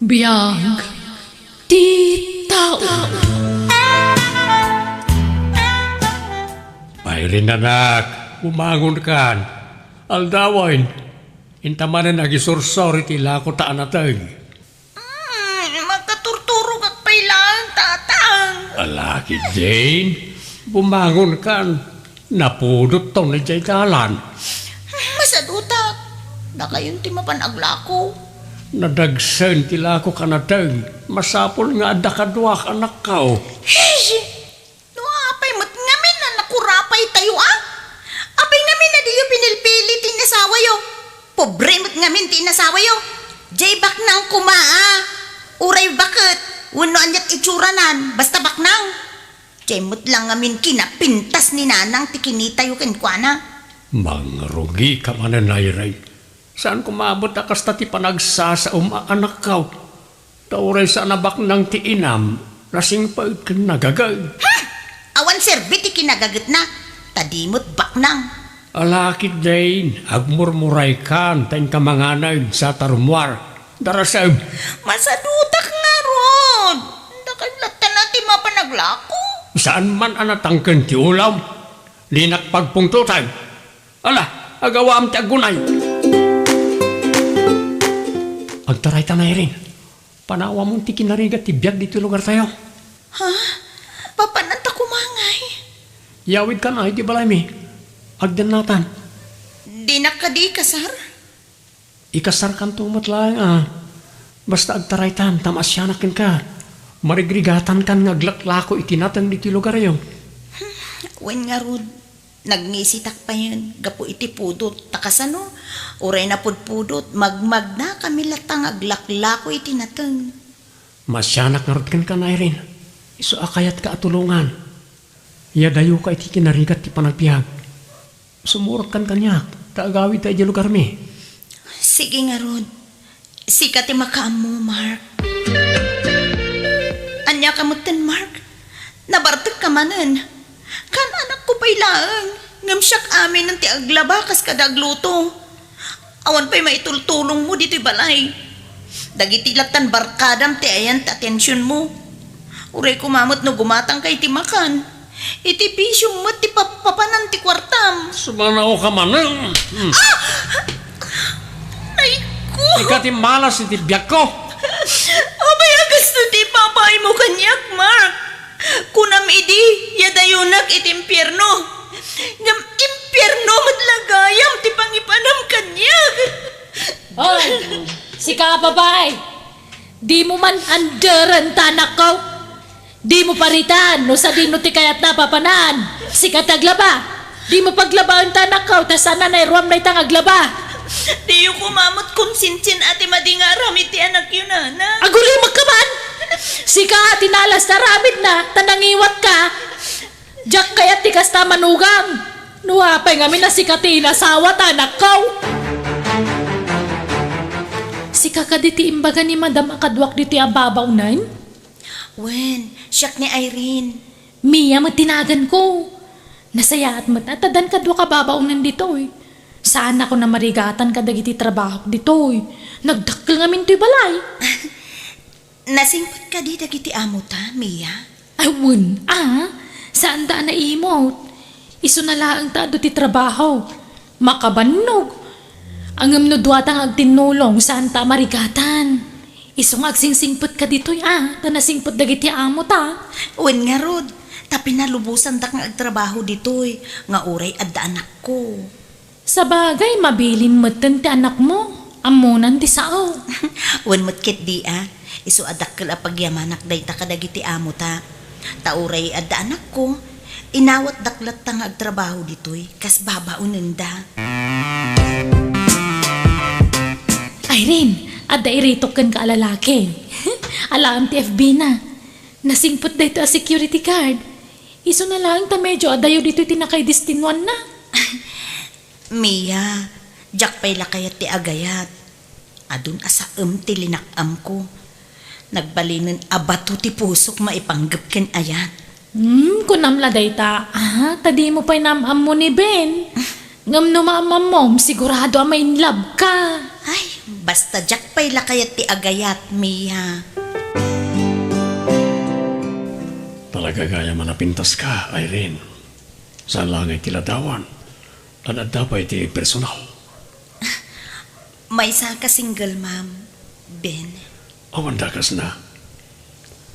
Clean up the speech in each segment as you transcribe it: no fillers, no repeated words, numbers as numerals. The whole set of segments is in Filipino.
Biyag ti tao. Mayrin anak, umangon kan. Aldawan, intamanan nagisursor iti lako taan natay. Magkaturturo kag pailaan, tatang. Alaki Jane, bumangon kan. Napudot to na jay dalan. Masadutak. Na kayon ti mapanaglako. Nadagsen ti lako kanatay. Masapol nga adda kadwak anak kao. Hey! No, apay mat ngamin na nakurapay tayo Apay ngamin na diyo pinilpili tinasawa yo. Pobre mat ngamin tinasawa yo. Jay bak nang kumaa. Uray bakit? Wano anyat itsuranan. Basta bak nang. Jay mat lang ngamin kinapintas ni nanang ti kinita yo kenkwana. Mangrugi ka mananayray. Saan kumabot akas ta ti panagsasa anak kao? Tauray sa nabak ng ti inam. Lasing pa ka nagagay. Awan serbi ti kinagagat na. Tadimot bak nang. Alakid din, agmurmuray kan, tayo ka manganay sa tarumwar. Darasam, Masadutak nga ron. Nakalatan na ti mapanaglako. saan man anatangken ti ulam? Linak pagpungtutan. Ala, agawa am ti agunay. Agtaray tanay rin. Panawa mong ti kinarigat ti biyag dito lugar tayo. Ha? Papananta kumangay. Yawid ka na, iti balay mi. Agdan natan. Di na ka di kasar? Ikasar kan tumat lang Basta agtaray tan, tamasyaнаkin ka. Marigrigatan kan ngaglaklako itinatang dito lugar yo. Wen nga rod, nagnisitak pa yun. Gapo iti pudot. Takasano? Uray na pudpudot. Magmag na kami latang aglaklako iti natang. Masyanak nga kan ka na rin. Iso akayat ka atulungan. Yadayo ka iti kinarigat ti panagpihag. Sumurot kan kanyak. Taagawid tayo di lugar mi. Sige nga rod. Sika ti makaam mo, Mark. Anya kamutan, Mark. Nabartag ka manan. Kan anak ko pa'y laang. Ngamsyak amin ng ti aglabakas kadagluto. Awan pa'y maitultulong mo dito'y balay. Dagiti latan barkadam ti ayan ti atensyon mo. Uray kumamot no gumatang kay ti makan. Iti pisyong mo ti papanan ti kwartam. Sumanaw ka man. Ay ko! Ikati malas iti biyak ko. Abay gusto ti papay mo kanyak, Mark. Kunam idi, yadayunak iti impyerno. Ngam impyerno madlagayam ti pangipanam kanyak. Hoy, si kapabay. Di mo man anderan tanak ko. Di mo paritan, no sa dino ti kayat na papanan. Si kataglaba. Di mo paglaba ang tanak ko, tas sana na iruam na itang aglaba. Di yung kumamot konsinsin ati madingaram iti anak yun, anak. Aguli magkaman. Si ka tinalas na ramid na, tanangiwat ka. Diyak kayat ti kasta manugang. Nuwapay ngamin na si katina sawa tanak ko. Si kakaditi imbaga ni Madam akadwak diti ababaw nan. Wen, siyak ni Irene. Mia matinagan ko. Nasaya at matatadan kadwa kababaw nan dito eh. Saan ako na marigatan kadagiti trabaho dito eh. Nagdakkel ngamin to'y balay. Nasingpot ka di dagiti amo ta, Mia? Ayun, saan ta na imot? Iso na laang ta do ti trabaho. Makabannog. Ang amnodwatang agtinulong saan ta marigatan. Iso nga agsingsingpot ka dito'y tanasingpot dagiti amo ta. Wen nga rod, tapi nalubusan tak nga agtrabaho ditoy, nga uray adda anak ko. Sa bagay, mabilin matan ti anak mo. Amunan ti sao. Wen mutkit di iso adak kala pagyamanak day ta kadagiti amo ta. Tauray adda anak ko, inawat daklat ta nga agtrabaho ditoy, kas babaunen da. Irene, adda iritok kan ka alalaki. Alam ti FB na. Nasingpot dito a security card. Iso na lang ta medyo adayo dito tinakay distinwan na. Mia, jak pay lakayat ti agayat. Adun asa ti linakam ko. Nagbalinin abato ti pusok maipanggap ken ayat. Kunam la dayta. Tadi mo pa'y namam mo ni Ben. Ngam no mamam mom, sigurado may in love ka. Ay, basta jak pa'y lakayat ti agayat, Mia. Talaga gaya manapintas ka, Irene. Saan lang ay tiladawan? At dapat ti personal. May isa ka single, ma'am. Ben. Awan dakas na.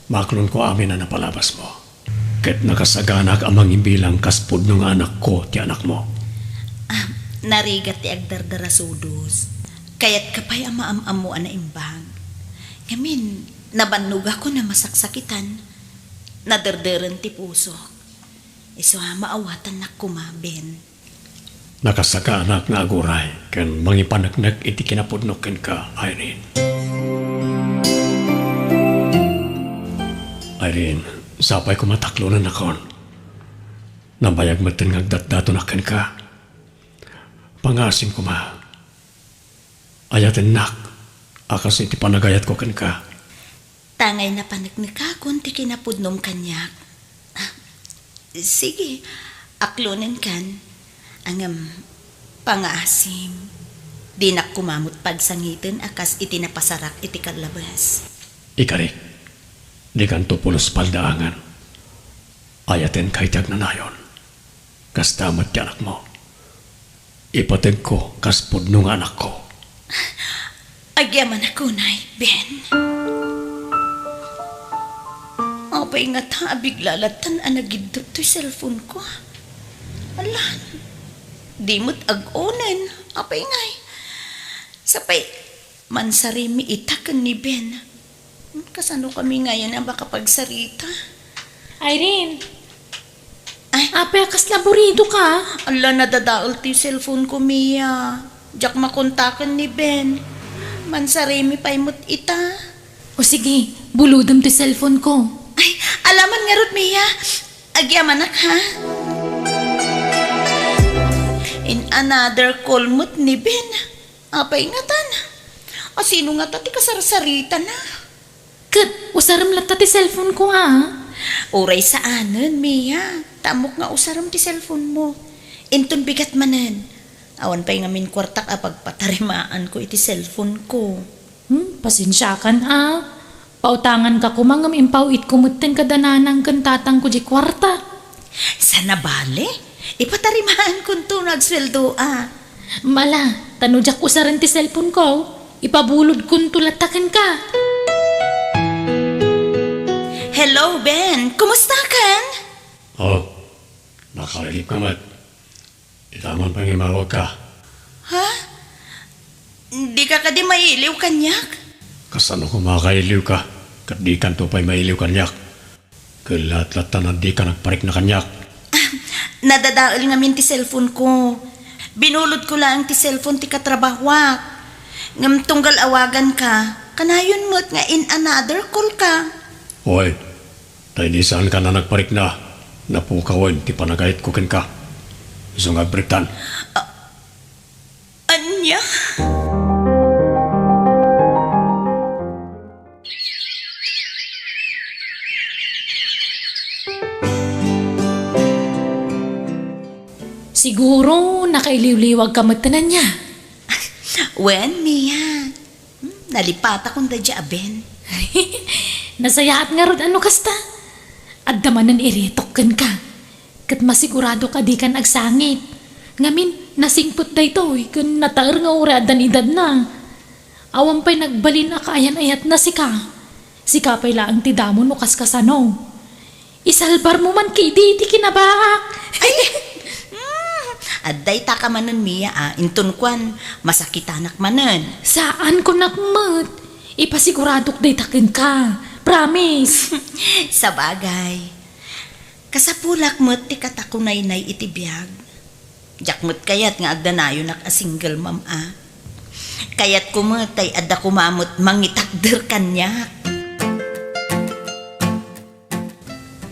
Maklon ko amin na napalabas mo. Kahit nakasaganak amang imbilang kaspod ng anak ko, ti anak mo. Narigat ti agdardarasudos. Kaya't kapay amaam-am mo na imbag. Ngamin, nabannog ako na masaksakitan. Naderderan ti puso. Iso maawatan na kuma, Ben. Nakasaganak nga aguray, kan mangipanagnak iti kinapudnokin ka, Irene. Irene, sapay ko mataklo na nakon. Nabayag matan nga agdatdato nakin ka. Pangasim ko ma. Ayatin nak, akas iti panagayat ko kan ka. Tangay na panagnikakon ti kinapudnom kanyak. Sige, aklonin kan. Angam, pangasim. Di na kumamot pagsangitin akas iti napasarak iti kalabas. Ikarik, di kanto pulos paldaangan. Ayatin kay tiyag na nayon. Kas damat ti anak mo. Ipatag ko kas pudno nga anak ko. Agyaman ako, Nay, Ben. Apay nga ta, biglalatan anagidot to'y cellphone ko. Alan, di mo't ag-onan. Apay ngay. Sapay, mansarimi itakan ni Ben. Kasano kami ngayon ang baka pagsarita? Irene, Ay, akas laborido ka. ala, nadadaol ti cellphone ko, Mia. Diyak makontakan ni Ben. Mansarimi pa'y mo't ita. O sige, buludam ti cellphone ko. Ay, alaman nga rod, Mia. Agyamanak, ha? In another call mo't ni Ben. Apay nga tan. O sino nga tati kasarsarita na? Kat, usaram lata ti cellphone ko ha. Uray sa anan, Mia. Tamok nga usaram ti cellphone mo. Inton bigat manan. Awan pa'y ngamin kwartak apagpatarimaan ko iti cellphone ko. Pasensya kan ha. Pautangan ka kumangam impawit kumutin kadananang kantatang ko di kwarta. Sana bale? Ipatarimaan ko to nagsweldo Mala, tanudyak usaran ti cellphone ko. Ipabulod kun tulatakan ka. Hello, Ben. Kumusta kan? Oh, nakalilip ka mat. Itaman pang imawag ka. Ha? Di ka kadi mailiw kanyak? Kasano ko makailiw ka? Kat di kanto pa'y mailiw kanyak. Kalat-latan na di ka nagparik na kanyak. Nadadaol nga min ti cellphone ko. Binulod ko lang ti cellphone ti katrabahwak. Ngam tunggal awagan ka. Kanayon mo't nga in another call ka. Hoy, tayo di saan ka na nagparik na. Napukawan, ti panagayat ko ken ka. Iso nga britan. Anya? Siguro nakailiw-liwag ka magtanan niya. Wen, Mia. Nalipata kong dadya, Ben. Nasayaat nga rod ano kasta. At damanan iritokken ka. Kat masigurado ka di kan agsangit. Ngamin, nasingput da ito. Kun nataar nga ura adan edad na. Awan pa'y nagbalin akayan-ayat na sika. Sika pa'y laang tidamon no kaskasano. Isalbar mo man kay di kinabaak. Aday ta ka manan, Mia, Inton kwan, masakitanak manan. Saan ko nakmat? Ipasiguradok day takin ka. Promise. Sa bagay. Kasapulak mo't ti katakunay-nay itibiyag. Jakmot kayat nga agdanayo nak a single mom, Kayat kumatay adda kumamot mangitakder kanyak.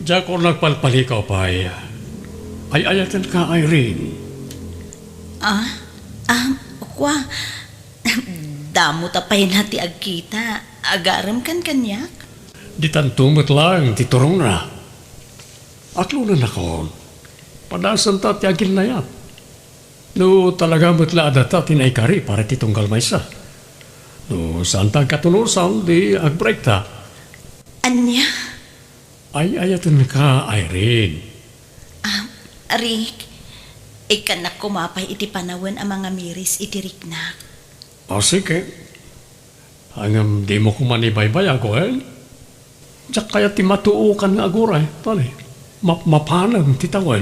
Diyak ko nagpalpalikaw pa ay ayatan ka, Irene. Kwa, damo tapay na ti agkita. Agaram kan kanyak. Di tantumot lang, titurong na. Aklo na ako. Padasan ta ti agil na yan. No talaga mo't laada ta tinaykari para titunggal may sa. O, saan tang katunusan di agbreak ta? Anya? Ay ayatan ka, Irene. Rick, ikan na kumapay iti panawan ang mga miris iti riknak. O sige. Hanggang di mo kumanibaybay ako eh. Diyak kaya ti matuukan nga aguray. Tali, mapanang titawin.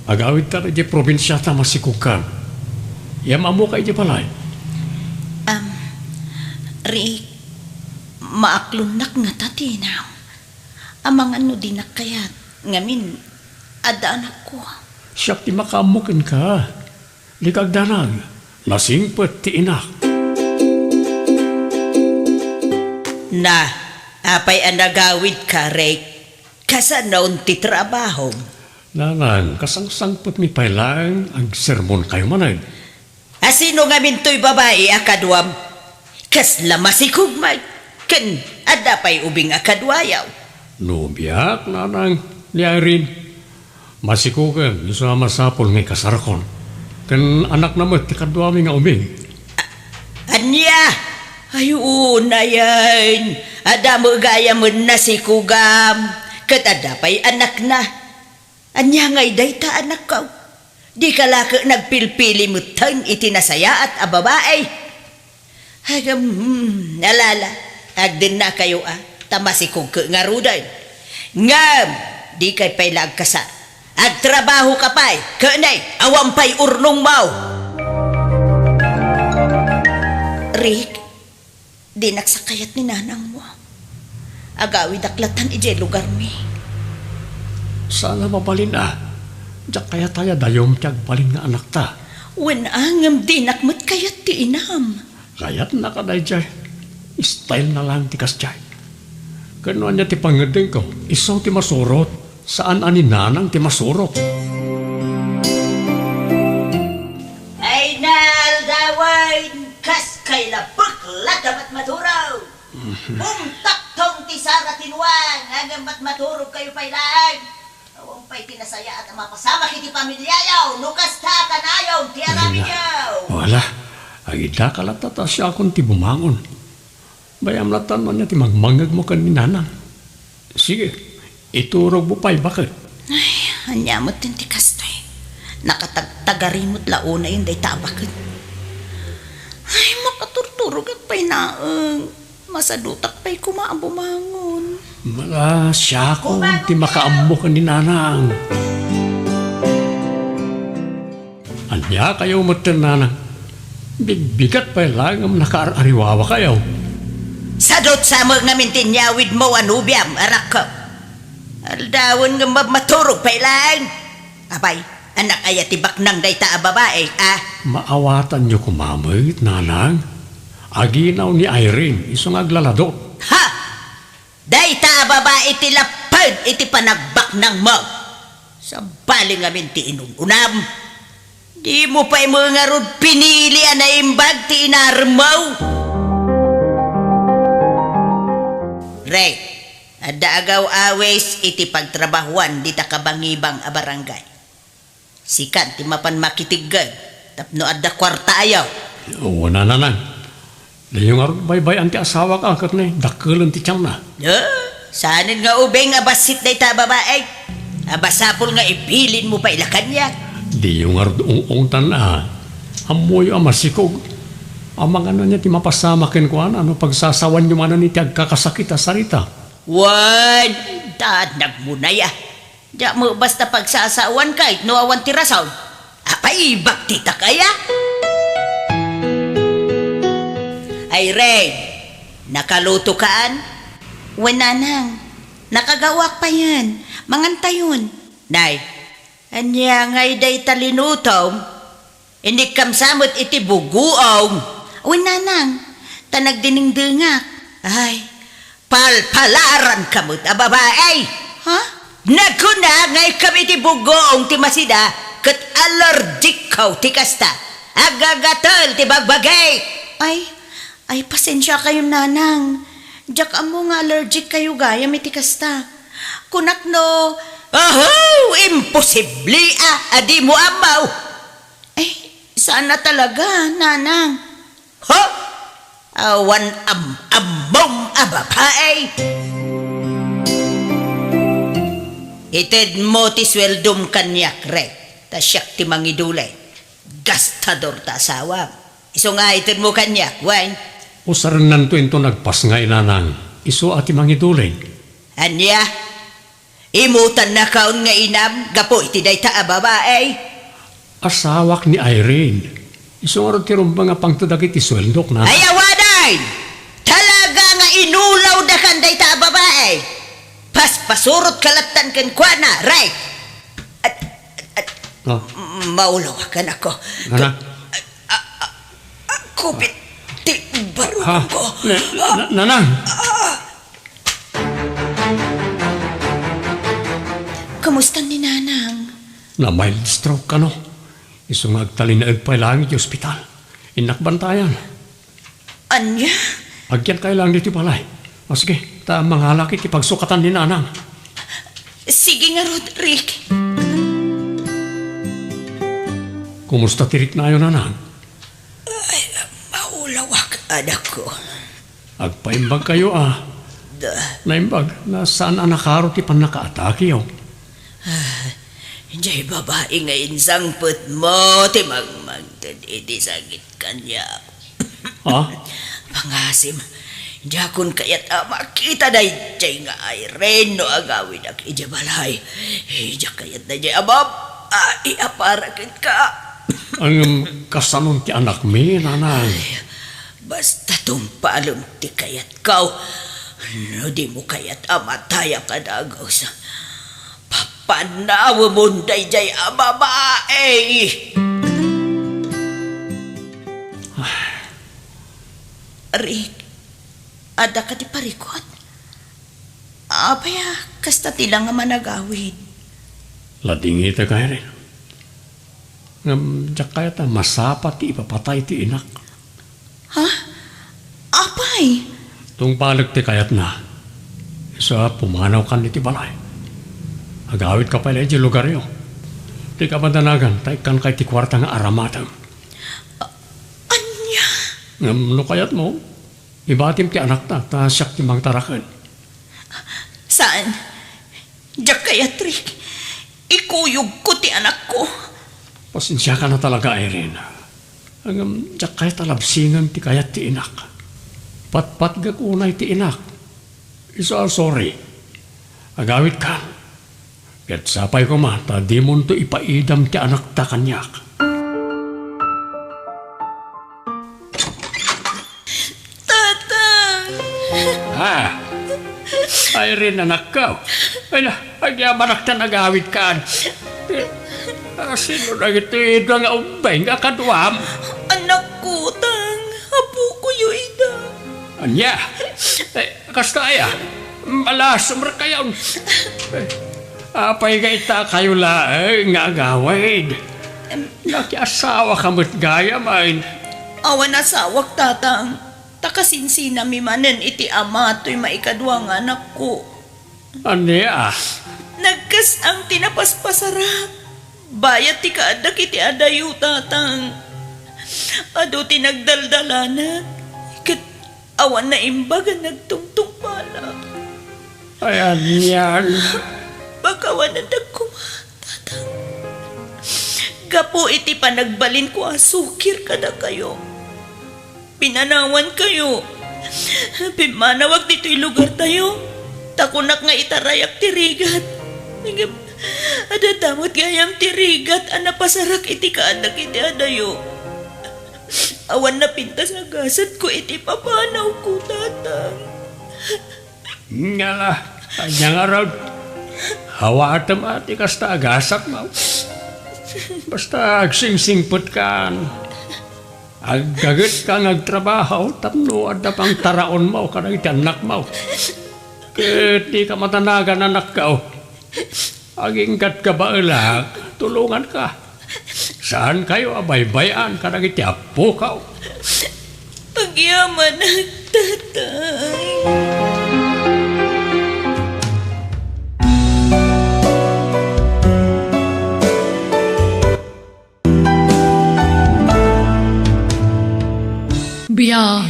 Agawid ta di probinsya ta masikukan. Yamamu ka iti palay. Rick, maaklunnak nga tatinaw. Amang ano dinak kayat, ngamin, ada anak ko. Siyak ti makamukin ka. Likag danag. Nasingpet ti inak. Na, apay ang nagawid ka, Rick. Kasanaon ti trabaho. Nanang, kasangsangpet mi pailang ang sermon kayo manay. Asino nga minto'y babae akadwam? Kasla masikugmay. Ken, ada pa'y ubing akadwayaw. Nubiak, nanang, ni Irene. Masikukan, isa masapol ngay kasarakon. Kan anak naman, tikadwami nga uming. Anya! Ayun na yan. Ada mo gaya mo na si Kugam. Kat ada pa'y anak na. Anya ngay dayta anak ko. Di ka laka nagpilpili mo tan itinasaya at ababae. Hagam, nalala. Agdin na kayo tamasikog ka nga rudan. Ngam, di kay pa'y lagkasa. Agtrabaho ka pa'y, kanay, awang pa'y urnong mau. Rick, di nagsakayat ni nanang mo. Agawi daklatan ije lugar mi. Sana mabalin na. Diyak kaya tayo dayom tiyag balin nga anak ta. Wen angam di nakmat kayat ti inam. Kaya't nakaday jay. Style na lang ti kas jay. Kanuan niya ti pangadeng ko. Isaw ti masurot. Saan ani nanang ti masurot. Ay naldawain kas kay lapakla dapat maturaw. Taktong ti Sara tinuan hanggang matmaturog kayo pailaan. Awang pa'y tinasaya at mapasama kiti pamilyayaw. Nukas ta kanayaw, ti araminyaw. Wala. Ay ida kalatata siya akong ti bumangon. Bayam latan man niya ti magmangag mo kan ni nanang. Sige, iturog mo pa'y bakit? Ay, anyamot din ti kastoy. Nakatagtagarimot launa yun day tabakit. Ay, makaturturog at pa'y naang. Masadutak pa'y kumaabumangon. Mala siya akong ti makaambo kan ni nanang. Anya kayo matan nanang. Bigbigat pa'y lang ang nakaariwawa kayo. Sadot sa mga nga mintinyawid mo anubiam, arak ko. Aldawon nga maturog pa'y lang. Abay, anak ay tibak nang dayta a babae, Maawatan niyo kumamit, nanang. Aginaw ni Irene, isang aglaladot. Ha! Dayta a babae ti lapad iti panagbak ng mo. Sa bali nga minti inununam. Di mo pa'y mga rod pinili na imbag ti inarmaw. Ray, ada agaw awes iti pagtrabahuan di takabangibang a barangay. Sikat ti mapan makitigag, tapno ada kwarta ayaw. Oo, nanang. Dayong arot baybay ang ti asawa ka, kat na dakulan ti tiyang na. Sanin nga ubeng abasit day ta babae. Abasapol nga ibilin mo pa ilakan niya. Dayong arot ung-ungtan na. Amoy amasikog. Amang ano niya ti mapasamakin ko ano pagsasawan niyo man ni ti agkakasakit a sarita. Wan, dadag mo na ya. Diya mo basta pagsasawan kahit no awan tirasaw. Apay, baktita kaya? Ay, Ray, nakaluto kaan? Wananang, nakagawak pa yan. Manganta yun. Nay, anya ngay day talinutom. Hindi kamsamot iti buguong. Wananang, tanagdiningdingak. Ay, palpalaran kamot, ababae. Ha? Nagkuna ngay kami ti bugoong ti masida kat allergic kaw ti kasta. Agagatal ti bagbagay. Ay, pasensya kayo nanang. Jak amo nga allergic kayo gayam iti kasta. Kunak no, ahaw, imposible adi mo amaw. Eh, sana talaga, nanang. Ho? Awan ambong ababay. Ited mo ti sweldom kanyak rek. Ta siyak ti mangidulay. Gastador ta asawa. Iso nga ited mo kanyak, wine. Usaran nanto ito nagpas nga inanang. Iso ati mangidulin. Anya? Imutan na kaon nga inam, gapo iti day ta babae. Asawak ni Irene. Iso nga rin tirumba nga pangtudag iti sweldok na. Ay awaday! Talaga nga inulaw da kan day ta babae. Pasurot kalatan kan kuana, right? Oh, Maulawakan ako. Nana? Kupit ti Ha? barong ko. Nanang? Kamusta ni nanang? Na mild stroke ka no? Iso nga agtalin na agpailangi di ospital. Inakbantayan. Anya? Agyan kailang dito palay. O sige, ta mga laki ipagsukatan ni nanang. Sige nga, Roderick. Kumusta tirik na yun nanang? Ay, maulawak, anak ko. Agpaimbag kayo Naimbag, nasaan ang nakaro ti pan nakaatake yo? Hindi babae nga insangput mo, timagmagtad iti sakit kanya. Ha? Pangasim, hindi akong kayat makita na iti nga Irene no agawin ak iti balay. Hindi kayat na iti abab, iaparakin ka. Ang kasanon ti anak mi, nanang. Basta tumpalong ti kayat kau, no di mo kayat amataya ka dagaw sa papanawa mo day jay babae. Rick, ada ka ti parikot? Apaya, kasta tila nga managawid. Ladingi ta kaya rin. Ngam, diyak kaya ta masapa ti ipapatay ti inak. Ha? Apay? Tung palag ti kayat na. Isa pumanaw kan ti balay. Agawit ka pala di lugar yo. Ti kabandanagan, tay kan kay ti kwarta nga aramatang. Anya? Ngam, no kayat mo, ibatim ti anak ta siyak ti mangtarakan. Saan? Diyak kaya, Rick. Ikuyog ko ti anak ko. Pasensya ka na talaga, Irene. Hanggang diyak kaya talabsingan ti kayat ti inak. Patpat gakunay ti inak. Isa sorry. Agawit ka. Ket sapay ko ma, ta di mo to ipaidam ti anak ta kanyak. Tatang! Ha? Irene, anak ka. Ay na, agyaman ta nagawit ka. Sino na ito nga umbay nga kadwam? Anak ko, tang. Apo ko yung ida. Anya? Kasta aya? Malas, markayaw. Apay ka ita kayo laeng nga agawid. Nakiasawa ka mo't gaya man. Awan asawak, tatang. Takasinsina mi manen iti ama to'y maikadwang anak ko. Anya? Nagkas ang tinapaspasarap. Bayat ti kaadak iti adayo, tatang. Ado tinagdaldalanak. Kat awan na imbagan nagtungtung pala. Ayan yan. Bakawan na nagkuma, tatang. Gapo iti panagbalin ko asukir kada kayo. Pinanawan kayo. Pimanawag dito'y lugar tayo. Takunak nga itarayak tirigat. Ada damot gayam tirigat anapasarak iti kaadak iti adayo. Awan na pintas nga gasat ko iti papanaw ko, tatang. Nga la. Anya nga raw. Hawa atam ati kasta agasak mo. Basta agsingsingput ka. Aggagat ka ngagtrabaho. Tapno ada pang taraon mo. Kanang iti anak mo. Di ka matanagan anak ka. Agingkat ka ba ilak? Tulungan ka. Saan kayo abaybayan? Kanang iti apo ka. Pagyaman, Tatay. Biyag.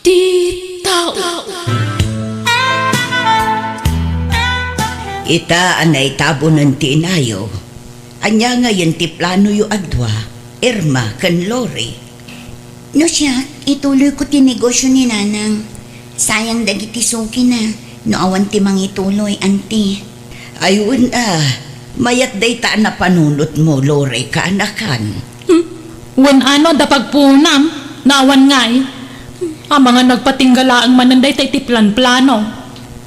Titaw. Ita anay tabo ng tinayo. Anya ngayon ti plano yu adwa, Irma kan Lori. No siya, ituloy ko ti negosyo ni Nanang. Sayang dagiti suki na, no awan ti mangituloy, anti. Ayun mayat day ta na panunot mo, Lori, kaanakan. Wan ano da pagpunam, naawan ngay. Ang mga nagpatinggalaang mananday tayo ti plan-plano.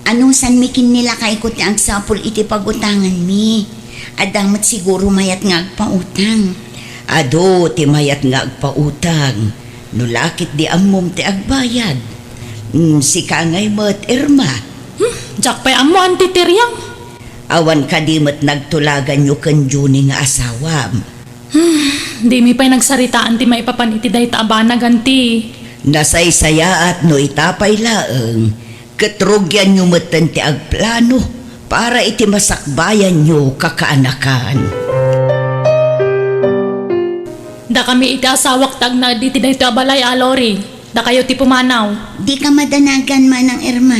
Anong san mikin nila kay ko ti agsapol iti pagutangan mi? Adamat siguro mayat nga agpautang. Ado, ti mayat nga agpautang. Nulakit di amom ti agbayad. Si kangay mo't Irma. Jack pa'y amo antitiryang. Awan ka di mo't nagtulagan yu kan Juni nga asawam. Di mi pa'y nagsaritaan ti maipapan iti day taabana ganti. Nasaysaya at no itapay laeng, katrugyan nyo matan ti agplano para iti masakbayan nyo kakaanakan. Da kami iti asawak tag na di ti day tabalay alori. Da kayo ti pumanaw. Di ka madanagan manang Irma.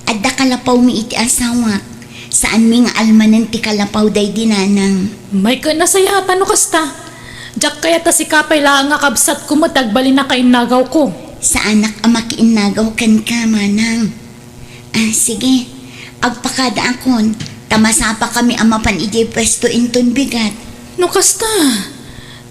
Adda kalapaw mi iti asawa. Saan mi nga almanan ti kalapaw day di Nanang. May ka nasayatan no kasta. Jack kaya ta si kapay lang nga kabsat ko matagbali na kainagaw ko. Sa anak ama kiinagaw kan ka manang. Sige. Agpakada akon. Tamasapa kami amapan iti pwesto inton bigat. No kasta.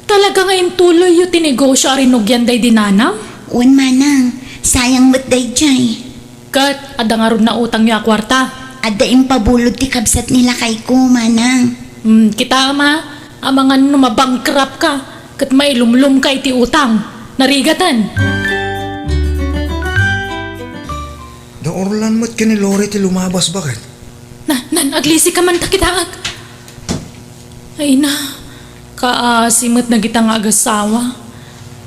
Talaga ngayon tuloy yung tinegosyo arinugyan day dinanang? Un manang. Sayang mo't day jay. Kat, ada nga ron na utang niya kwarta. Adda impabulod ti kabsat nila kay ko manang. Kita ama, ang mga numabangkrap ka, kat may lumlum ka iti utang. Narigatan. Da orlan mo't ka ni Lori ti lumabas bakit? Aglisi ka man takitaag. Ay na, kaasimot na kita nga agasawa.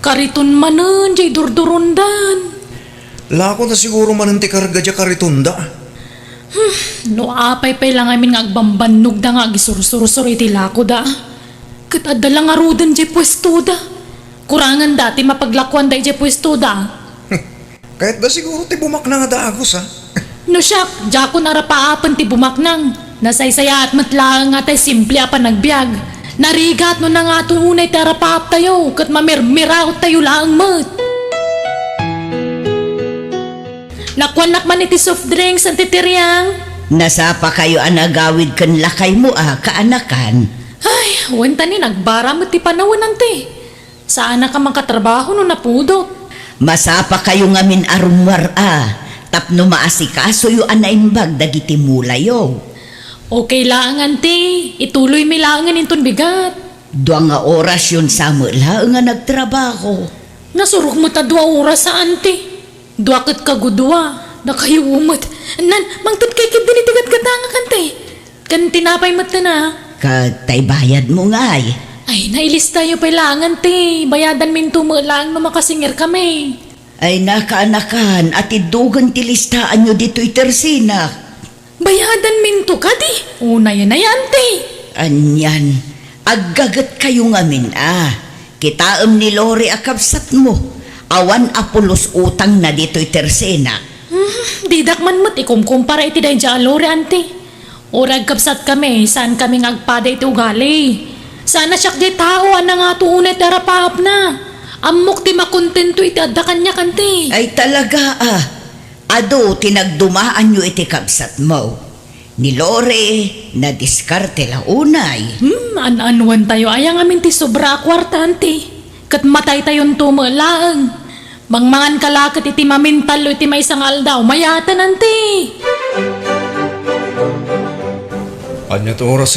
Kariton manan, jay durdurundan. Lako na siguro man ti karga dya karitunda. No apay pay lang amin nga agbambannog da nga agisursuro iti lako da. Kat adala nga rudan jay pwesto da. Kurangan dati mapaglakuan da jay pwesto da. Kahit da siguro ti bumak na nga daagos ha. No siya, dya ko narapaapan ti bumaknang. Nasaysaya at matlaang nga tay simple apan nagbiag. Narigat no na nga tunay tarapaap tayo. Kat mamirmiraw tayo laang mat. Nakwanak man iti soft drinks ang titiryang. Nasapa kayo anagawid kan lakay mo kaanakan. Ay, wanta ni nagbara mo ti panawin nante. Saan na ka makatrabaho no napudot? Masapa kayo ngamin arumwar tapno maasikaso yu anaimbag dagiti mulayo. Okay lang ante, ituloy mi langan inton bigat. Dua nga oras yun sa mula nga nagtrabaho. Nasurok mo ta 2 oras sa ante. Duakit kagudwa, na kayo umot. Nan, mangtod kay kid dinitigat katanga kante. Kan tinapay mat na. Katay bayad mo nga'y. Ay, nailista tayo pailangan te. Bayadan minto mo lang no makasingir kami. Ay nakaanakan at idugan tilistaan nyo dito itersina. Bayadan minto ka di. Una yan na yan te. Anyan, aggagat kayo ngamin Kitaam ni Lori akabsat mo. Awan apulos utang na dito itersina. Didak man mo't ikumkumpara iti day dyan alori ante. Orag kapsat kami, saan kami ngagpada iti ugali. Sana siyak di tao, ana nga tuunay tarapaap na. Amok ti makontento iti adda kanya kante. Ay talaga Ado, tinagdumaan nyo iti kabsat mo. Ni Lore, na diskarte la unay. An-anuan tayo, ayang amin ti sobra kwarta ante. Kat matay tayon tumalaang. Mangmangan kalakat iti mamintalo iti may sangal daw, mayatan ante. Anya to oras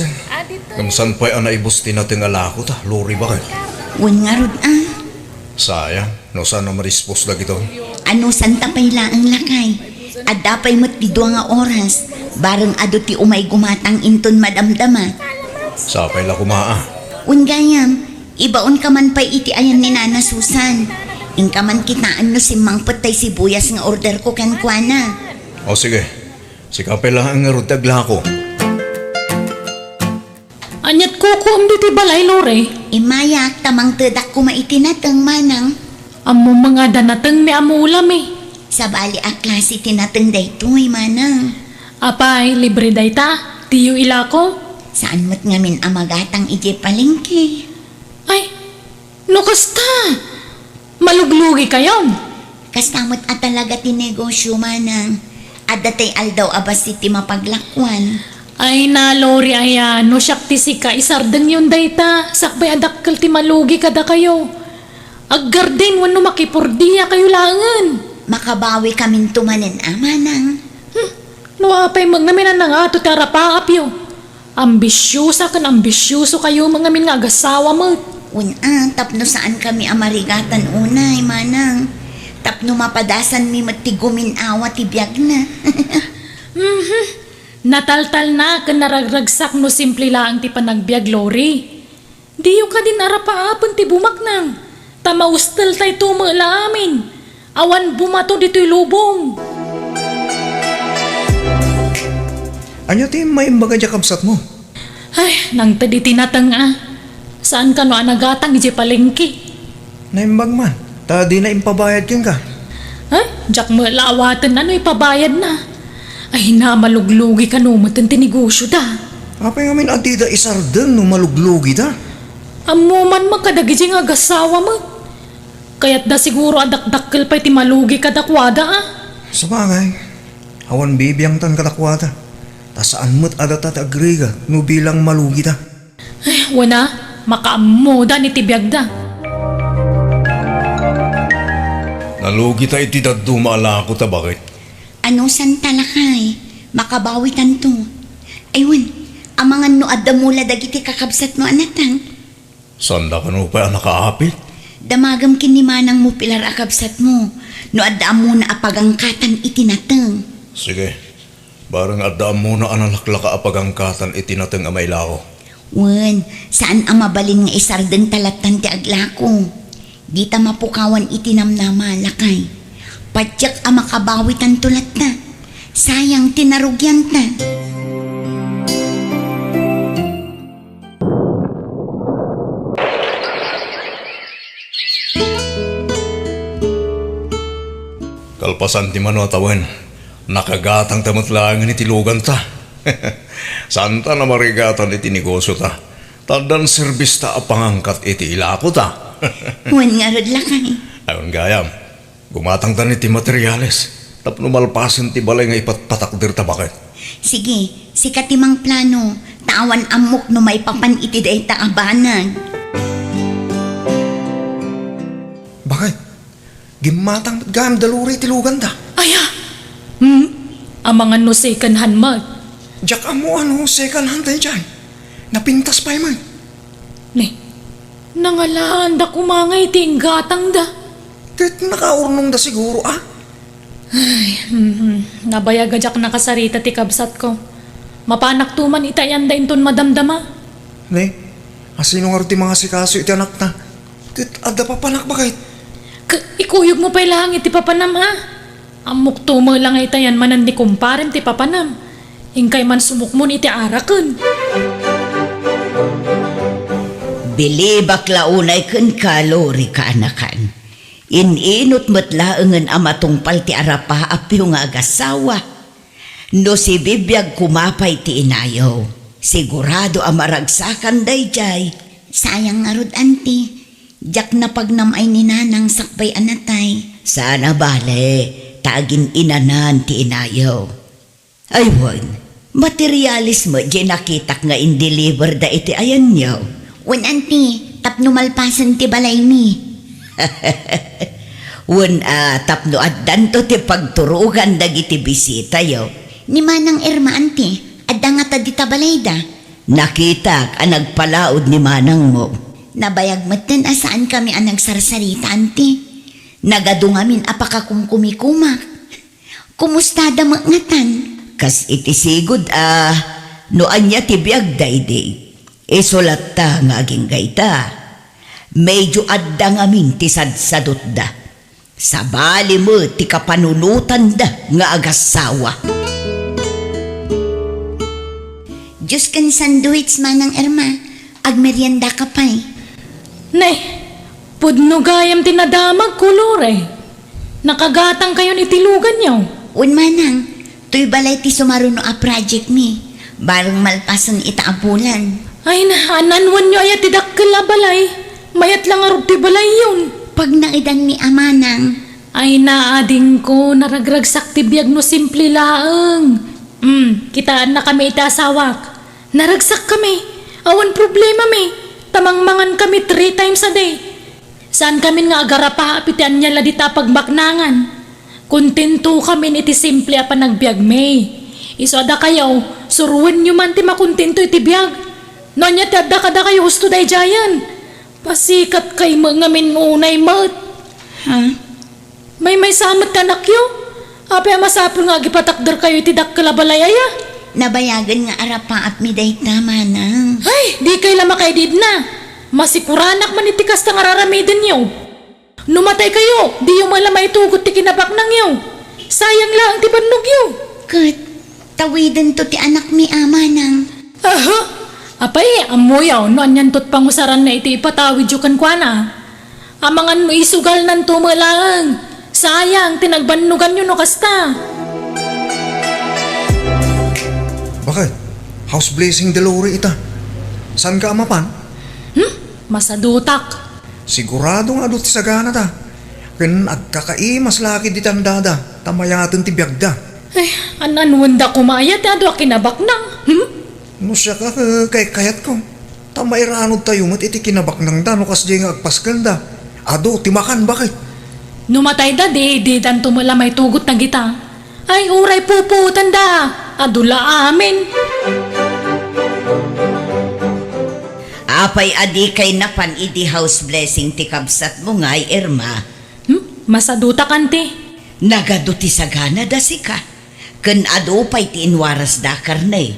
Kamsan pa'y anaibos tinating alako ta, Lori bakit? Un nga rod Sayang, no sana marispos lagi to. Ano santa pay laang lakay. Adda pay mo't di 2 nga oras. Bareng ado ti umay gumatang inton madamdama. Sapay la kumaa. Un gayam, ibaon ka man pay iti ayan ni Nana Susan. Ingka man kitaan no si Mang Patay sibuyas nga order ko kan kuana. O sige, sikapay lang ang ngarutagla ko. Anyat ko ang diti balay, Lore. Imayak tamang tedak ko maitinatang manang. Amo mga danateng may amulam eh. Sa bali a klase tinatang daytoy manang. Apay, libre day ta. Tiyo ila ko. Saan mo't ngamin amagatang ije palengke? Ay, no kasta. Maluglugi kayon. Kastamot at talaga tinegosyo manang. At datay aldaw abas iti mapaglakwan. Ay na, Lori, ayan. No siyak ti sika. Isardan yun dayta. Sakbay adakkel ti malugi kada kayo. Aggarden, wano makipurdiya kayo langan. Makabawi kamin tumanen amanang. No apay magnamin na nga to tarapaap yo. Ambisyosa kan ambisyoso kayo mga min nga agasawa mo. Una, tapno saan kami amarigatan unay manang. Tapno mapadasan mi matigumin awa ti biyag na. Nataltal na kan naragragsak no simple lang ti panagbiag, Lori. Diyo ka din arapaapon ti bumaknang. Tamaustal tay tumala amin. Awan bumato dito'y lubong. Anya ti may imbaga dya kapsat mo? Ay, nang tadi tinatang Saan ka no anagatang ije palengke? Naimbag man, ta di na impabayad kin ka. Ay, jak mo laawatan ano ipabayad na. Ay na maluglugi ka no matan tinegosyo da. Apay ngamin adida isardan no maluglugi da. Amo man makadagiji nga gasawa mo. Kaya't da siguro adakdakkel pa iti malugi kadakwada Sa bagay, awan bibiyang tan katakwata. Ta saan mo't adatat agriga no bilang malugi da. Ay, wana, makaammoda ni tibiyag da. Nalugi ta iti dadumala ko ta bakit? Ano san talakay? Makabawi tanto. Aywan, ang mga no adamula dagiti kakabsat mo anatang. Sanda ka no pa nakaapit? Damagam kinimanang mo pilar akabsat mo. No adda mo na apagangkatan itinatang. Sige, barang adaan mo na analaklaka apagangkatan itinatang amay lao. Wen, saan ang mabalin nga isardan talatan ti aglako? Di ta mapukawan itinamnama lakay. Padyak ang makabawi tan tulat na. Sayang tinarugyan ta. Kalpasan ti mano atawan, nakagatang tamatlangan iti lugan ta. Santa na marigatan iti negosyo ta. Tadan serbis ta apangangkat iti ilako ta. Wen nga rod lakay. Ayon gayam, gumatang ta iti materyales. Tapno malpasan ti balay nga ipatpatakdir ta bakit. Sige, sikatimang plano. Tawan amok no may papan iti day ta abanan. Bakit? Gimatang gam daluri ti lugan ta. Aya! Ang mga no second hand mag. Diyak amo ano second hand tayo dyan. Napintas pa man. Ne, nangalaan da kumangay ti inggatang da. Kahit nakaurnong da siguro Nabayaga jak nakasarita ti kabsat ko. Mapanak tuman itayan da inton madamdama. Ne, asino nga ti mga sikaso iti anak na. Kahit ada pa panak bakit? Ikuyog mo pa ilang iti papanam Amok tumo lang itayan manan di kumparem ti papanam. Ingkay man sumukmon iti araken. Bili bakla unay ken kalori ka anakan. Ininot mo't laengen amatungpal ti arapa apyo nga agasawa. No si bibiyag kumapay ti inayaw. Sigurado amaragsakan dayjay. Sayang nga rod anti. Jak na pagnamay ni nanang sakbay anatay. Sana bale, tagin inanan ti inayaw. Aywan, materialis mo di nakitak nga in-deliver da iti ayan yaw. Wen anti, tapno malpasan ti balay mi. Wan tapno addan to ti pagturugan dagiti bisita yaw. Ni manang Irma anti, adda nga ta di ta balay da. Nakitak ang nagpalaod ni manang mo. Nabayag matan asaan kami ang nagsarsarita anti. Nagadungamin apakakungkumikumak. Kumusta da mangatan? Kas iti sigud no anya ti biag dayday. Isulat ta nga aging gayta. Medyo adda ngamin ti sadsadot da. Sa bali mo ti kapanunutan da nga agasawa. Diyos kan sandwich manang Irma, agmeryenda ka pa'y. Nay, pudno gayam tinadamag kulore. Nakagatang kayo ni tilugan niyo. Un manang, tuy balay ti sumaruno a project mi. Barang malpasan itaapulan. Ay na, ananwan nyo ayat tidakkel a balay. Mayat lang arog ti balay yun. Pag naidan mi amanang, Ay naading ko, naragragsak ti biyag no simple laeng. Kitaan na kami itasawak. Naragsak kami. Awan problema mi. Tamangmangan kami 3 times a day. Saan kami nga agarapa apitian niya ladita pagbaknangan. Kontento kami iti simple a panagbiag mi. Iso ada kayo, suruin nyo man ti makontento iti biyag. No niya ti adda kada kayo husto day jayan. Pasikat kay mga minunay mat. ha? May samat ka nakyo. Ape masapul nga gipatakder kayo iti dakkalabalayaya. Nabayagan nga arapa at miday manang. Ay, di kay lama kay did na. Masikuranak man iti kasta nga raramidin niyo. Numatay kayo, di yung malamay tugot ti kinabak nang yo. Sayang lang ti bandog yo. Kat, tawidan to ti anak mi amanang. Aha, apay, amoyaw, no anyan tot pangusaran na iti ipatawid yu kan kwa na. Amangan no isugal nan tumalang. Sayang, tinagbannugan nyo no kasta. Bakit? House blazing Delore ita. San ka amapan? Masadutak. Sigurado nga doon ti sagana ta. Ken agkakaimas laki di tandada. Tamayatan ti biyagda. Ay, ananwanda kumayat, ado kinabak nang. No siya ka kay kayat ko. Tamayranod tayo mat iti kinabak ng dano kas di nga agpaskel da. Ado, timakan bakit? Numatay da di dan tumala may tugot na kita. Ay, uray puputan da. Adula amin. Apay adi kay napan iti house blessing ti kabsat mo ngay, Irma. Masaduta kanti. Nagado ti sagana da sika. Ken ado pay ti inwaras da karne.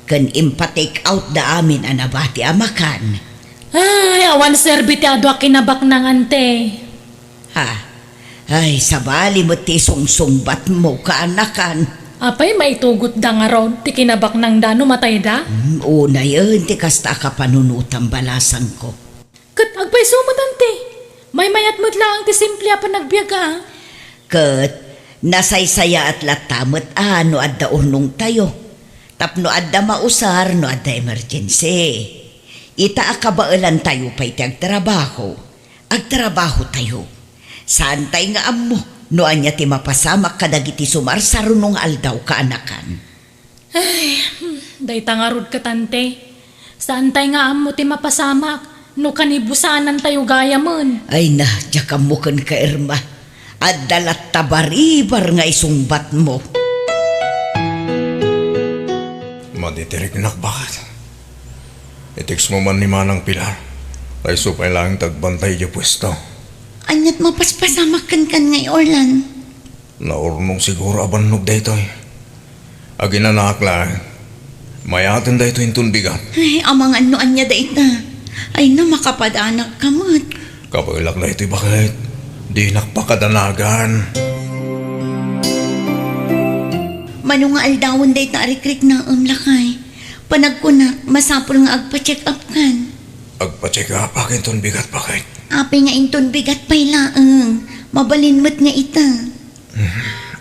Ken impa-take out da amin anabati amakan. Ay, awan serbiti ado kinabak nang ante. Ha? Ay, sabali mo ti sungsungbat mo kaanakan. Apay, may tugot da nga raw, ti kinabak nang dano matay da. Una yun, ti kasta ka panunutang balasan ko. Kat agpay sumot ante. May mayat mo't lang ti simple pa nagbiyaga. Kat, nasaysaya at latamot no adda urnong tayo. Tapno adda mausar no adda emergency. Ita akabailan tayo pa'y ti agtrabaho. Agtrabaho tayo. Saan tayo nga amo? No anya ti mapasamak kadagiti sumarsarunong aldaw kaanakan. Day tangarod ka tante. Saan tayo nga amo ti mapasamak? No kanibusanan tayo gaya mon. Ay na, diyakam mo kan ka, Irma. At dalat tabaribar nga isungbat mo. Maditirik nak bakit? Itiks mo man ni Manang Pilar. Ay supay lang tagbantay di pwesto. Anyat mapaspasamak kan ngay Orlan. Naurnong siguro abannog daytoy. Aginanak lang. Mayatin dayto intun bigat. Ay, amang ano anya da ita. Ay na makapadanak kamot. Kapag daytoy bakit? Di nakpakadanagan. Mano nga aldawon da ita arikrik na lakay. Panagkunak, masapol nga agpa-check up kan. Agpa-check up akin ton bigat bakit? Api nga inton bigat pa'y laeng. Mabalinmot nga ita.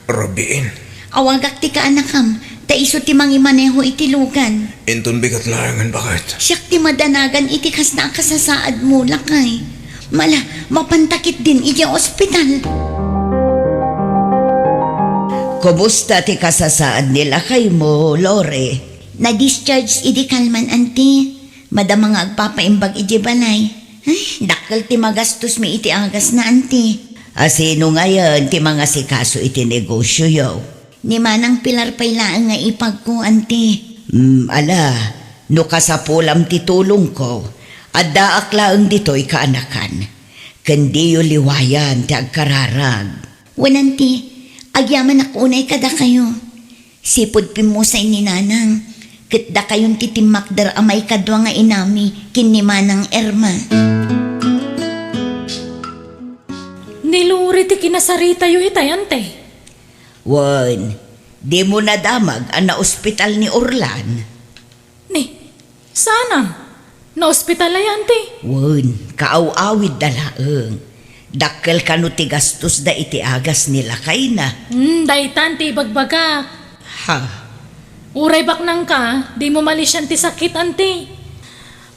Rabiin. Awagak ti ka anakam. Ta iso ti mangimaneho iti lugan. Intun bigat langan bakit? Siyak ti madanagan iti kas na kasasaad mo lakay. Mala, mapantakit din iti ospital. Kumusta ti kasasaad nila kay mo, Lore? Na-discharge iti kalman, anti. Madama nga agpapaimbag iti balay. Ay, dakkel ti magastos mi iti agas na, anti. Asino ngayon ti mga sikaso iti negosyo yaw? Ni Manang Pilar pa'y laang nga ipag ko, anti. Ala, no kasapulam ti tulong ko, adda aklaang dito'y kaanakan. Kandiyo liwayan ti agkararag. Wananti, agyaman akunay kada kayo. Sipod pimusay ni Nanang. Kitda kayong titimakdar amay kadwa nga inami kin ni Manang Irma. Niluri ti kinasarita yu itay, ante. Wan, di mo nadamag ang na ospital ni Orlan. Ni, sana. Na-ospital ay, ante. Wan, kaaw-awid dalaang. Dakkel ka no ti gastos da iti agas nila kay na. Daitan ti bagbagak. Ha, Uray bak nang ka, di mo malisyan ti sakit, ante.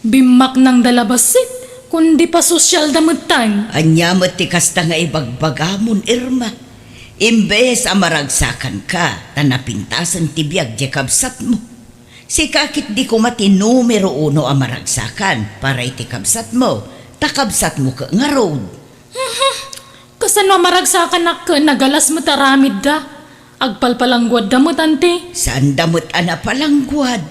Bimak nang dalabasit, kundi pa sosyal damutan. anyamot ti kasta nga ibagbagamon, Irma. Imbes amaragsakan ka, tanapintasan ti biyag di kabsat mo. Si kakit di ko mati numero 1 amaragsakan para iti kabsat mo. Takabsat mo ka nga road. Kasano maragsakan na ka, nagalas mo taramid da. Agpalpalangguad damot, ante. Saan damot ana palangguad?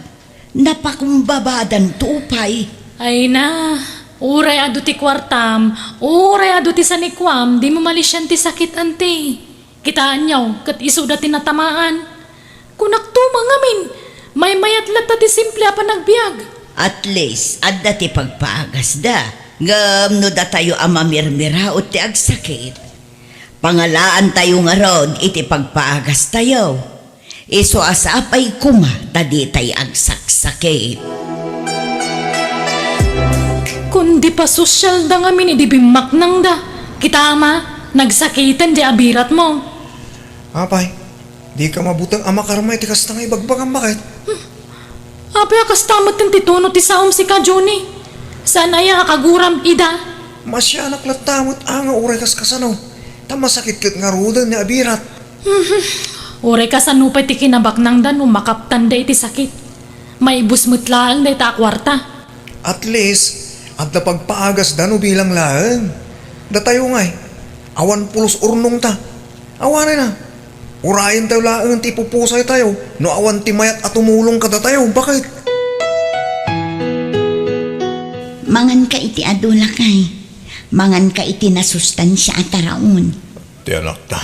Napakumbabadan tupay. Ay na, uray ado ti kwartam, uray ado ti sanikwam, di mo malisyan ti sakit, ante. Kitaan niyaw, kat iso da tinatamaan. Kunak tumangamin, may mayat lata ti simple pa nagbiag. At least, adda ti pagpaagas da. Ngam no da tayo amamirmira o ti agsakit. Pangalaan tayo nga rod, iti pagpaagas tayo. Iso asapay kuma, tadi tay agsaksakit. Kundi pa sosyal da ngamin, idi bimak nang da. Kitama, nagsakitan di abirat mo. Apay, di ka mabutang ama karmay ti kasta nga ibagbagan bakit? Apay akas tamat ng tituno ti saom si ka, Johnny. Saan ay akaguram, ida? Masya anak latamot nga uray kas kasano. Tamasakit kit nga rudan ni abirat. Uray ka sa nupay ti kinabak nang da, makaptan da iti sakit. May busmutlaang da ita kwarta. At least, at na pagpaagas dano bilang laan. Da tayo ngay, awan pulos urnong ta. Awanay na. Urayin tayo laan ti pupusay tayo, no awan ti mayat at tumulong ka da tayo. Bakit? Mangan ka iti adula kay. Mangan ka iti nasustansya at taraon. Ti anak ta,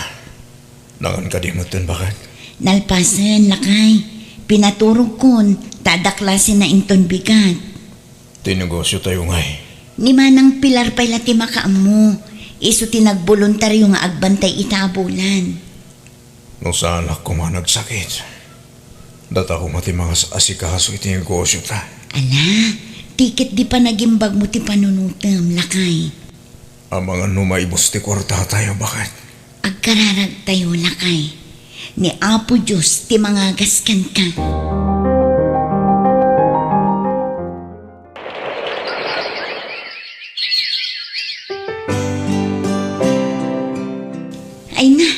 nangan ka di mo tin bakit? Nalpasan lakay. Pinaturog kon, tadaklasin na inton bigat. Tinegosyo tayo ngay. Ni manang pilar pala ti makaamu. Iso tinagboluntaryo nga agbantay itabulan. No sa anak ko man nagsakit. Data ko mati mga asikaso iti negosyo ta. Ala, tikit di pa nagimbag mo ti panunutam, lakay. Ang mga numaibos ti kwarta tayo bakit? Agkararag tayo, lakay. Ni Apo Diyos ti mga gaskan ka. Ay na,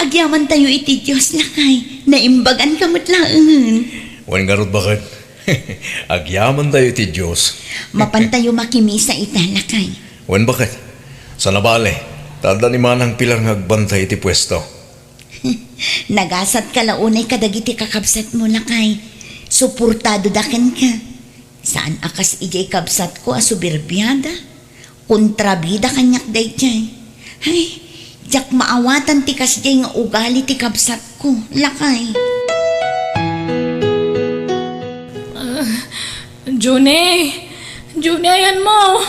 agyaman tayo iti Diyos, lakay. Naimbagan ka matlaangan. Wan garot bakit? Agyaman tayo ti Diyos. Mapantayo makimisa ita, lakay. Wan bakit? Sa nabale, tanda ni manang pilar nga agbantay iti pwesto. Nagasat ka launay kadagiti kakabsat mo, lakay. Suportado daken ka. Saan akas ijay kabsat ko asubirbiyada? Kontrabida kanyak day jay. Ay, jak maawatan ti kasjay nga ugali ti kabsat ko, lakay. Johnny! Johnny, ayan mo!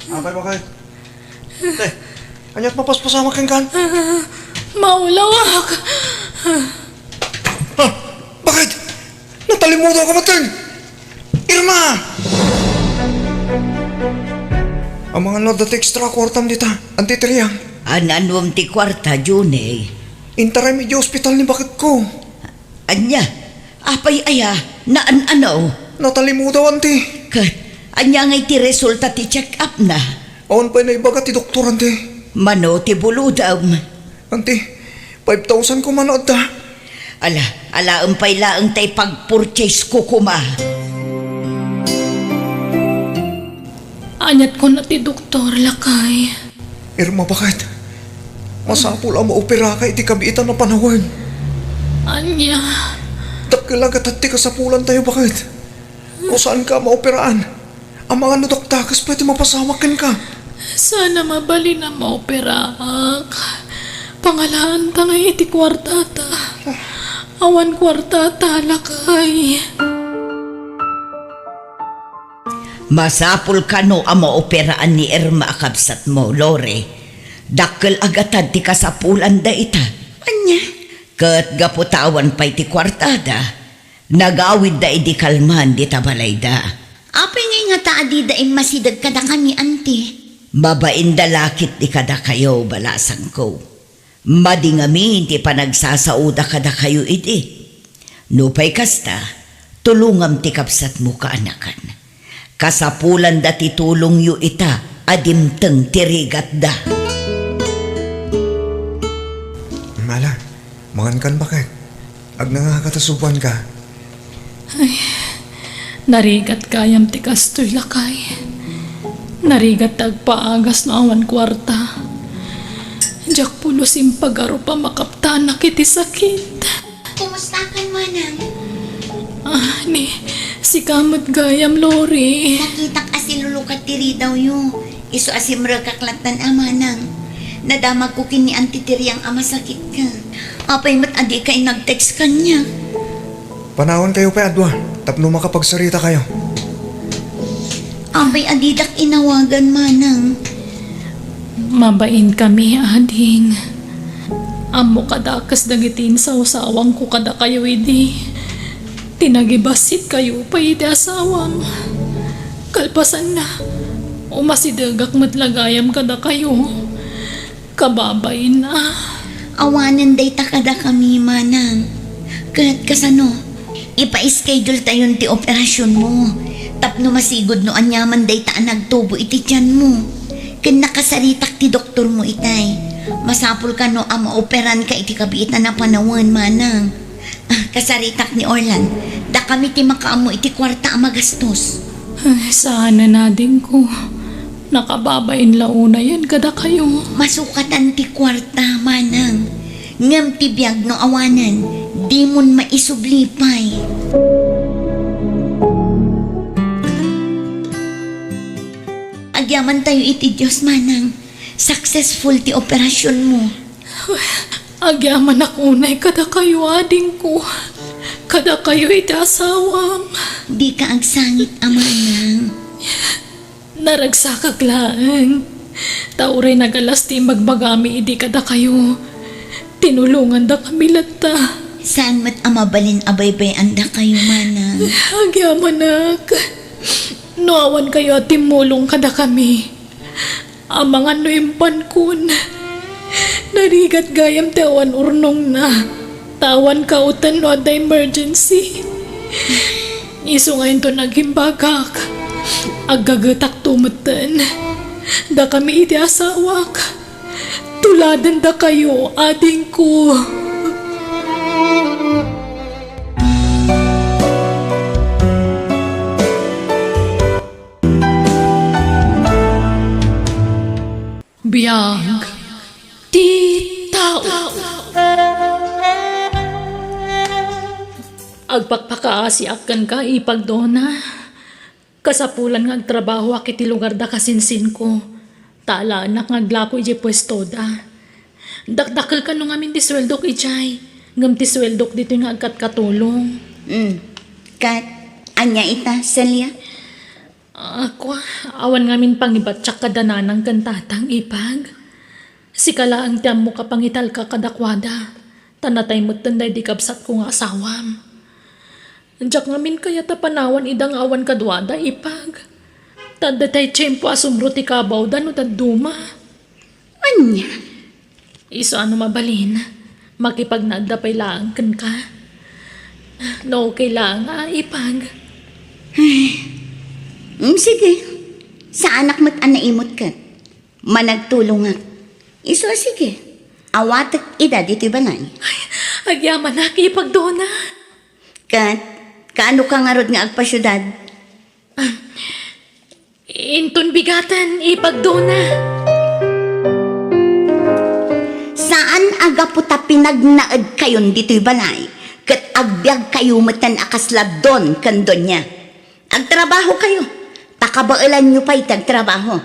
Abay bakit? Anyat mapaspasama kang kan? Maulawak! Ha? Bakit? Natalimudo ka matang! Irma! Ang mga nodot extra kwartam dita, antitriyang. Ananwam ti kwarta, June. Intaray mi di hospital ni bakit ko. Anya, apay aya, naan-ano. Natalimudo anti. Kat, anya ngay ti resulta ti check up na. Awan pa'y naibaga ti doktor anti. Mano ti buludam. Anti, 5,000 ko manood da. Ala umpay laang tay pag-purchase ko kuma. Anyat ko na ti doktor, lakay. Irma bakit? Masapul ang maopera ka iti kabiitan na panahon. Anya, Dakkilagat at ti kasapulan tayo bakit? O saan ka maoperaan? Ang mga nodoktakas pwede mapasamakin ka. sana mabali na maoperaak. Pangalaan ta nga iti kwartata. Awan kwartata, lakay. Masapul ka no ang maoperaan ni Irma akabsat mo, Lore. Dakkel agatad ti kasapulan da ita. Anya? Kat gaputawan pa'y ti kwartada. Nagawid da idi kalman di tabalay da. Apay ngay nga taadi da masidag kada kami, ante. Babain da lakit di kada kayo balasan ko. Madingami ti panagsasauda kada kayo idi. Nupay kasta, tulungam ti kapsat mo kaanakan. Kasapulan da ti tulong yu ita, adimteng tirigat da. Mala, mangan kan bakit? Ag nangakatasuban ka. Narigat kayam ti kastoy lakay. Narigat tagpaagas no awan kwarta. Diyak pulos impagaro pa makaptanak iti sakit. Kumusta kan, manang? Ni, si kamot gayam, Lori. Nakitak asilulukat tiri daw yu. Iso asimra kaklatan amanang. Nadamag ko kini antitiri ang ama sakit ka. Apay mat adi kay nag-text kanya. Panahon kayo pa, Adwa. Tapno makapagsarita kayo. Apay adidak inawagan, manang. Mabain kami, ading. Amo kadakas dagitin sa usawang ko kada kayo idi. Tinagibasit kayo pa iti asawam. Kalpasan na. Umasidagak matlagayam kada kayo. Kababay na. Awanan day takada kami, manang. Kahit kasano, ipa-schedule tayon ti operasyon mo. Tapno masigod no anyaman day taan nagtubo iti tiyan mo. Ken nakasaritak ti doktor mo itay. Masapul ka no ang maoperan ka iti kabiitan na panawan, manang. Kasaritak ni Orlan, da kami ti makaamo iti kwarta ang magastos. Ay, sana na din ko. Nakababain launa yan kada kayo. Masukatan ti kwarta, manang. Ngam ti biyag no awanan, di mon maisublipay. Agyaman tayo iti Diyos, manang. Successful ti operasyon mo. Agyaman akunay kada kayo ading ko. Kada kayo iti asawam. Di ka agsangit, amanang. Naragsakaglaan. Tauray nagalas ti magbagami idi kada kayo. Tinulungan da kami lata. Saan mat amabalin abaybay anda kayo, manang. Agyamanak. Noawan kayo at timulong kada kami. Amang ano impan kun. Narigat gayam tawan urnong na. Tawan kautan no ada emergency. Iso ngayon to naghimbagak. Agagatak tumutan. Da kami iti asawak. Tuladan da kayo, ading ko. Biyag di tao. Agpakpakaasiakan ka ipagdona. Kasapulan nga agtrabaho akiti lugar da kasinsin ko. Tala anak nga aglako iji pwesto da. Dakdakal ka nung amin ti sweldok ijay. Ngam ti sweldok dito nga agkat katulong. Kat, anya ita, Celia? Ako, awan ngamin pangibatsak kadananang kantatang ipag. Sikala ang tiyam mo kapangital ka kadakwada. Tanatay mo tanday di kabsat ko nga asawam. Diyak ngamin kaya tapanawan idang awan kadwada ipag. Tadatay tiyempo asumro ti kabaw da no taduma. Anya? Iso ano mabalin? Makipagnagdapay lang kan ka. No, kailangan ipag. Sige. Sa anak mo't anaimot ka. Managtulong nga. Iso sige. Awatak ida dito'y balay. Agyaman na, ipagdona. Kat, kaano ka nga rod nga agpasyudad? Inton bigatan, ipagdona. Saan aga puta pinagnaad kayon dito'y balay? Kat agbyag kayo matan akaslabdon kandon niya. Agtrabaho kayo. Takabailan nyo pa'y tagtrabaho.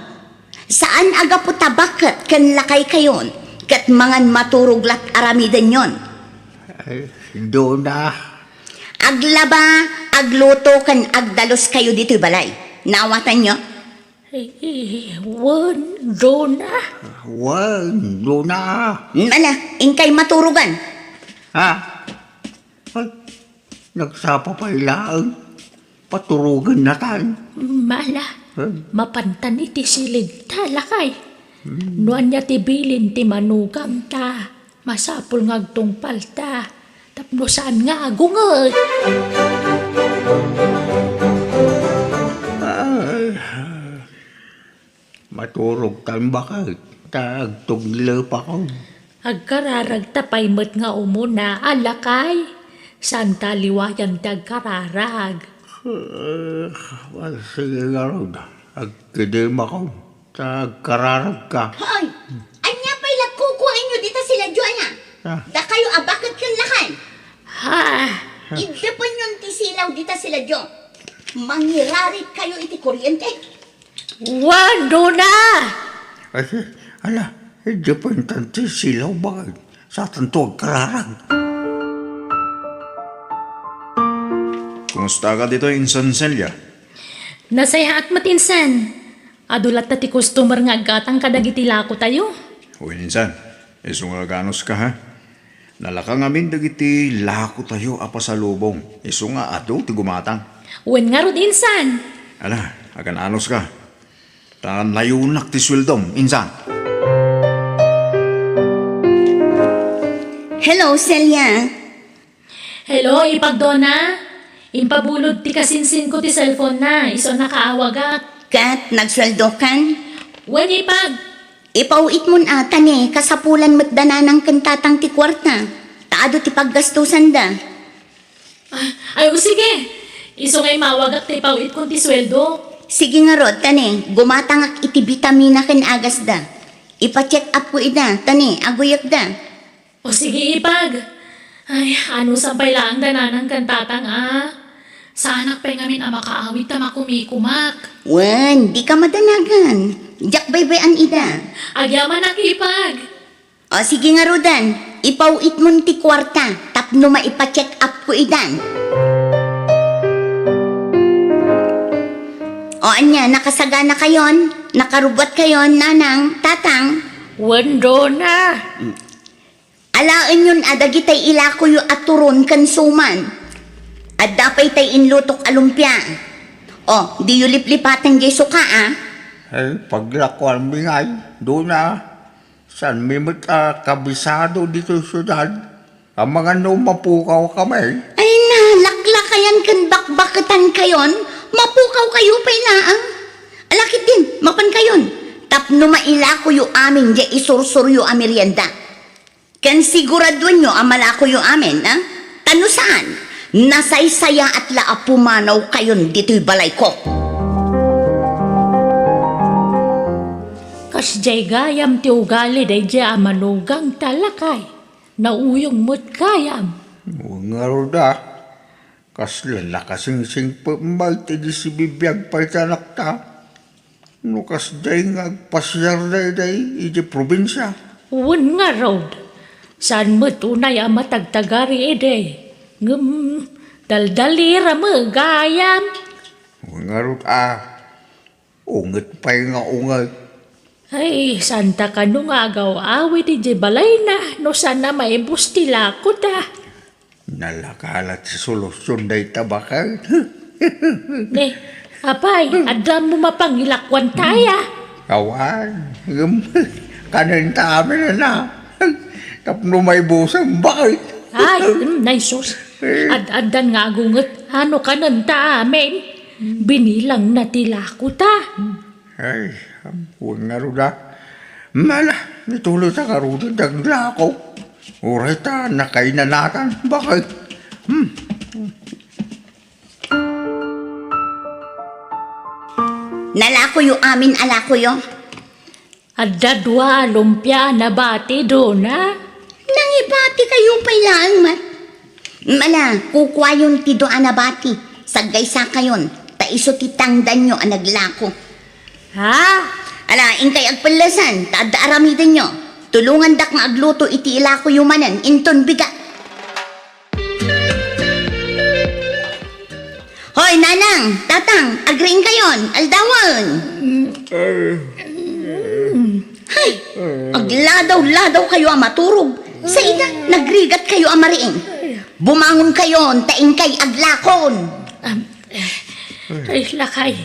Saan aga puta bakit kan lakay kayon? Kat mangan maturuglat aramidan yon. Dona. Aglaba, agluto kan agdalos kayo dito'y balay. Nawatan nyo? Wendo na. Wendo na. Mala, ingkay maturugan. Ha? Ay, nagsapa pa ilaan. Paturugan na tayo. Mala, mapantan iti silid talakay. Nuan niya tibilin ti manugam ta. Masapul ngagtong palta. Tapno saan nga agungay. Maturog tan bakit? Tagtuglo pa ko. Agkararag tapay met nga umuna alakay. Santa liwayan tagkararag. Sige nga ron. Agkidim ako. Tagkararag ka. Hoy, anya pa'y lagkukuhain nyo dito sila Joanna. Da kayo bakit kang lakan? Ha? Idepan yung tisilaw dito sila Jo. Mangirarit kayo iti kuryente. Wando na! Ay, ala, hindi pa yung tanti silaw bakit? Sa tanto agkararag. Kumusta ka dito, Insan Celia? Nasaya at matinsan. Adulat na ti customer nga agatang kadagiti lako tayo. Uy, Insan, iso nga ganos ka ha? Nalaka nga min dagiti lako tayo apasalubong. Iso nga ato ti gumatang. Wen nga rod insan. Ala, agan anos ka. Ta nayunak ti sweldom, Insan. Hello, Celia. Hello, ipagdona. Impabulod ti kasinsin ko ti cellphone na. Iso nakaawagat. Kat, nagsweldo kan? Wen ipag. Ipauit mo na atan kasapulan mo't dananang kantatang ti kwarta. Taado ti paggastusan da. Ay, o sige. Iso ngay mawagak ti pauit kong ti sweldo. Sige nga rod, gumatangak iti vitamina kan agas da. Ipa-check up ko ida, aguyak da. O sige ipag. Ay, ano sampay lang dananang kantatang Sa anak pa ngamin makaawit ta makumikumak. Wen, di ka madanagan. Jak baybayan ida. Agyaman ang ipag. O sige nga rodan, ipauit mo ti kwarta, tapno maipa-check up ko idan. O anya, nakasagana kayon, nakarubot kayon, nanang, tatang. Wendo na. Alaan yun adagitay ilako yu aturon kan suman. At dapay tay inlutok alumpia. O, di yu liplipatan jay suka Ay, paglakuan bingay, doon na. San may kabisado dito sa syudad. Ang mga mapukaw kami. Ay na, laklakayan kan bakbakatan kayon, mapukaw kayo pa inaang. Alakit din, mapan kayon. Tapno mailako yu amin jay isursur yu amerienda. Kan siguraduan nyo ang malako yu amin, Tano saan? Nasaysaya at laapumanaw kayon dito'y balay ko. Kasjay gayam ti ugali day jay manugang talakay. Nauyong mo't kayam. Nga roda. Kaslala kasing-sing pambal ti di si bibiyag pa itanak ta. No kasday nga agpasyar day iti probinsya. Wen nga road. Saan mo tunay ang matagtagari ede? Daldalira mo gayam. Nga roda. Unget pa nga unget. Ay, santa ka nung agaw awit ije balay na. No sana maibustila ko ta. Nalakalat si solusyon day tabakal. Ne, apay, adam mo mapangilakwan taya. Kawan. Kanin ta amin na. Tapno may busang bakit. Ay, naisos. Ad-adan nga agunget, ano ka nanta amin? Binilang na tila ko ta. Ay, huwag nga roda. Mala, nituloy sa karuda, dagla ako. Uray ta, nakainanatan. Bakit? Nalako yu amin alako yu. Adadwa lumpia na bati doon Nangibati kayo pailaan mat. Mala, kukwa yun ti doan na bati. Sagay sa kayon, taiso ti tangdan nyo ang naglako. Ha? Ala, ingkay agpalasan, taada aramidan nyo. Tulungan dak nga agluto iti ilako yumanan, inton biga. Hoy, Oy, nanang, tatang, agreeing kayon, aldawan. Hay, agladaw-ladaw kayo ang maturog. Sa ina, nagrigat kayo ang mariing. Bumangon kayon, taing kay aglakon. Ay, lakay.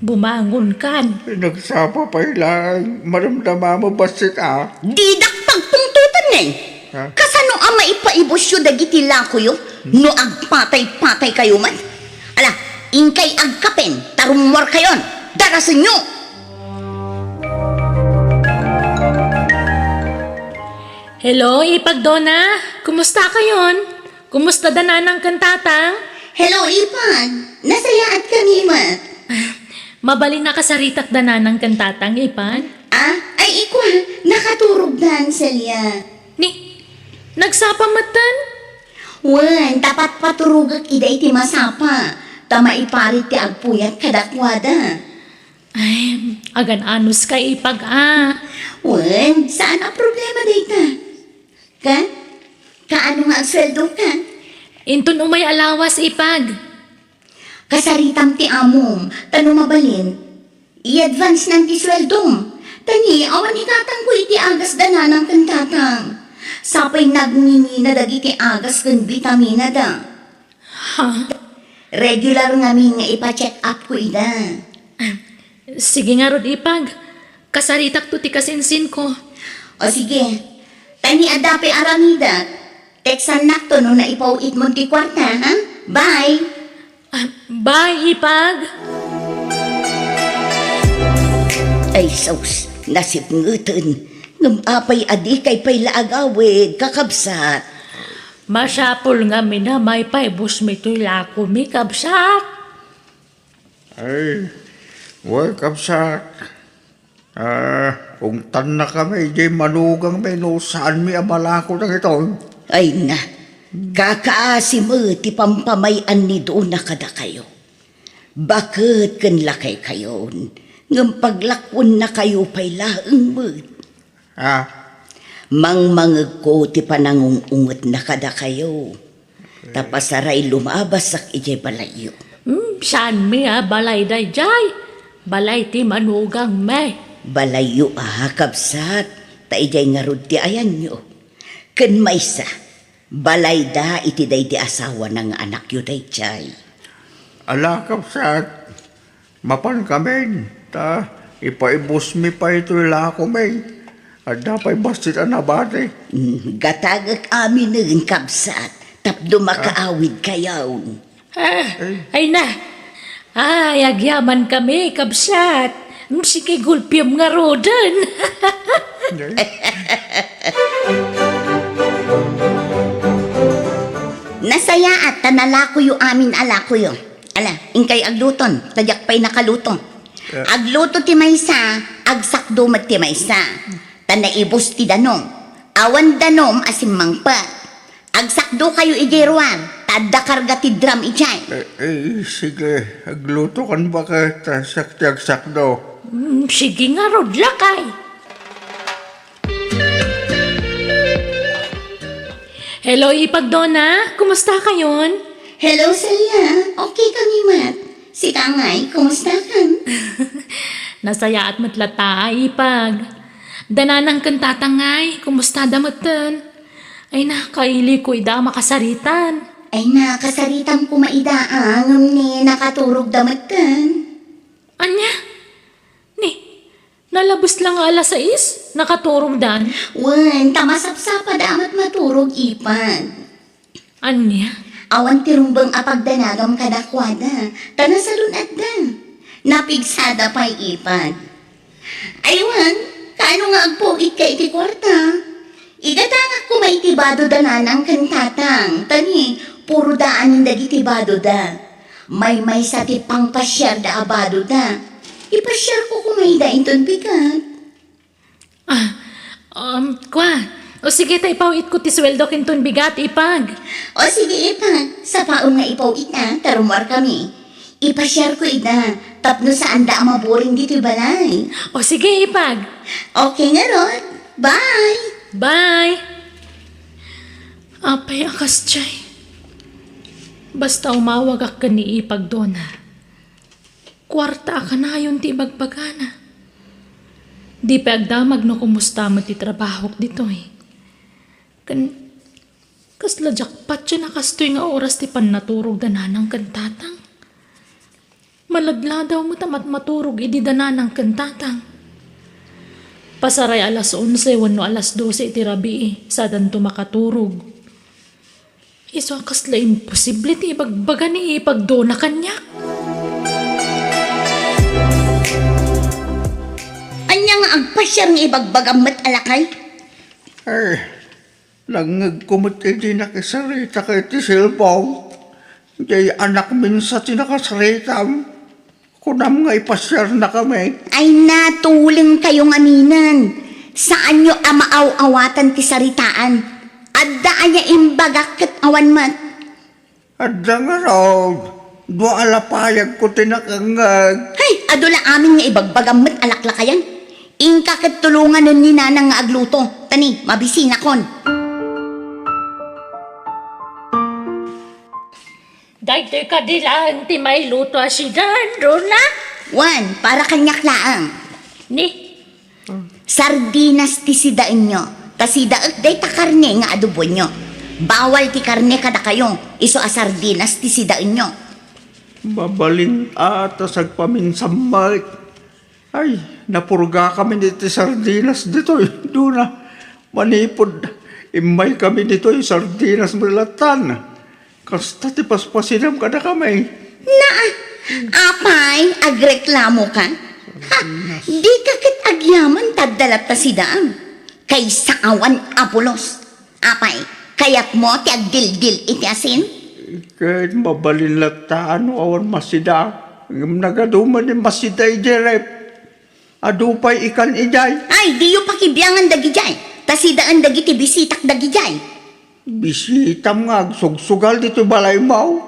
Bumangon kan. Nagsapa pa ilang maramdama mo basit Didak pagtungtutan ngay. Ha? Kasano ang maipaibos yun dagiti lako yun? No agpatay-patay kayo man. Ala, ingkay agkapen, tarumwar kayon. Darasin nyo. Hello, Ipagdona. Kumusta kayon? Kumusta dananang kantatang? Hello, Ipan. Nasayaat kami, mat. Mabali na kasaritak dananang kantatang, Ipan. Ah, ay ikwa, nakaturog dan sa liya. Ni, nagsapamatan? Wan, tapat paturugak ida iti masapa. Tama iparit ti agpuyat kadakwada. Ay, agan anus ka Ipag Wan, saan ang problema dita? Ka? Kaano nga ang sweldo ka? Inton umay alawas Ipag. Kasaritam ti amom, tano mabalin. I-advance ng ti sweldom. Tani, awan itatang ko iti agas dananang kantatang. Sapay nagngini na dagiti agas kan vitamina da. Ha? Regular ngamin nga ipa-check up ko ida. Sige nga Rod Ipag. Kasaritak to ti kasinsin ko. O sige, tani adape aramida. Teksan nakto no na ipauit mo ti kwarta, ha? Bye! Bye Ipag. Ay, sus, nasip ngutin. Ngumapay adi kay pay laagawid, kakabsat. Masyapol nga minamay pa ibus mito'y lako mi kabsak. Ay, welcome sa ungtan na kami, di manugang may no saan mi abalako ng ito. Ay na, kakaasim ti pampamayan ni doon na kada kayo. Bakit kan lakay kayon? Ngam paglakon na kayo pay laeng mo't. Mangmangag ko ti panangungungot na kada kayo. Tapasaray lumabas sak ijay balayo. Saan mi balay day jay? Balay ti manugang me. Balayo kabsat. Ta ijay nga rod ti ayan nyo. Ken maysa, balay da iti day ti asawa ng anak yu day jay. Alakap sa mapan kami, ta ipaibos mi pa ito lako may. At dapat basit ang nabate. Gatagak amin ng kabsat. Tapdo makaawid kayaw. Ay na. Ay, agyaman kami, kabsat. Sige, gulpiyam nga rodan. Nasaya at tanalako yu amin alako yu. Ala, ingkay agluton, tadyak pa'y nakaluto. Agluto ti maysa, agsakdo mat ti maysa. Tanaibos ti danom, awan danom asim mangpa. Agsakdo kayo ijeruan, tada karga ti drum ijay. Sige, agluto kan ba ka saktiag-sak daw? Sige nga, Rod, lakay. Hello, Ipagdona. Kumusta kayon? Hello, Celia. Okay kami, Mat. Si Tangay, kumusta kan? Nasaya at matlata, Ipag. Dananang kantatangay, kumusta damatan? Ay na, kaili ko ida makasaritan. Ay na, kasaritam ko maidaang ni nakaturog damatan. Anya? Ni, nalabos lang alas 6, nakaturong dan. Wan, tamasapsapa damat maturog ipan. Anya? Awan tirumbang apagdanagam kadakwada, tanasalun at da. Napigsada pa'y ipan. Aywan, kaano nga agpugit ka iti kwarta? Igatangak ko may tibado dananang kantatang. Tani, puro daan yung dagitibado da. May sa tipang pasyar da abado da. Ipasyar ko kumay da inton bigat. Kwa, o sige tayo pawit ko ti sweldo kinton bigat, Ipag. O sige ipag, sa paon nga ipawit na, tarumar kami. Ipasyar ko ida, tapno sa anda ang maburing dito balay. O sige, Ipag. Okay nga Rod, bye! Bye! Apay akas, Chay. Basta umawag ka ni ipag doon ha. Kwarta ka na yun ti bagbagana. Di pa agdamag no kumusta mo ti trabaho dito eh. Kasla jackpot siya nakastoy nga oras ti pan naturog dananang kantatang. Maladla daw mo tamat maturog idi dananang kantatang. Pasaray alas 11 wano alas 12 iti rabi sa danto makaturog. Iso kasla imposible ti ibagbaga ni ipagdona kanya. Anya nga agpasyar nga ibagbagam met alakay? Ay, langag kumot iti nakisarita kay ti silbong. Jay anak minsa ti nakasaritam. Kunam nga ipasyar na kami. Ay natuling kayong aminan. Saan nyo amaaw-awatan ti saritaan? Adda anya imbagak ket awan mat. Adda nga raw, dua alapayag ko tinakangag. Hay, adula amin nga ibagbagam met alaklakayan. Ingka ket tulungan nun ni nanang nga agluto. Tani, mabisina kon. Daytoy ka dilaan ti may luto asidan, Rona. Wan, para kanyak laang. Ni, Sardinas ti sidain nyo. Tasidaak day ta karne nga adobo nyo. Bawal ti karne kada kayo. Iso a sardinas ti sidain nyo. Mabalin ata sagpaminsamay. Ay, napurga kami dito sardinas dito. Duna, manipod. Imay kami dito sardinas melatan. Kasta ti paspasinam kada kami. Apay, agreklamo ka? Ha, di ka kit agyaman tadalat ta sidaang. Kay saawan apulos. Apay, kayat mo ti agdildil iti asin? Kahit mabalin lataan o awan masida. Nagaduman ni masida idirep. Adupay ikan ijay. Ay, di yung pakibiyangan dagi jay. Tasidaan dagi ti bisitak dagi jay. Bisitam nga agsugsugal dito balay mo.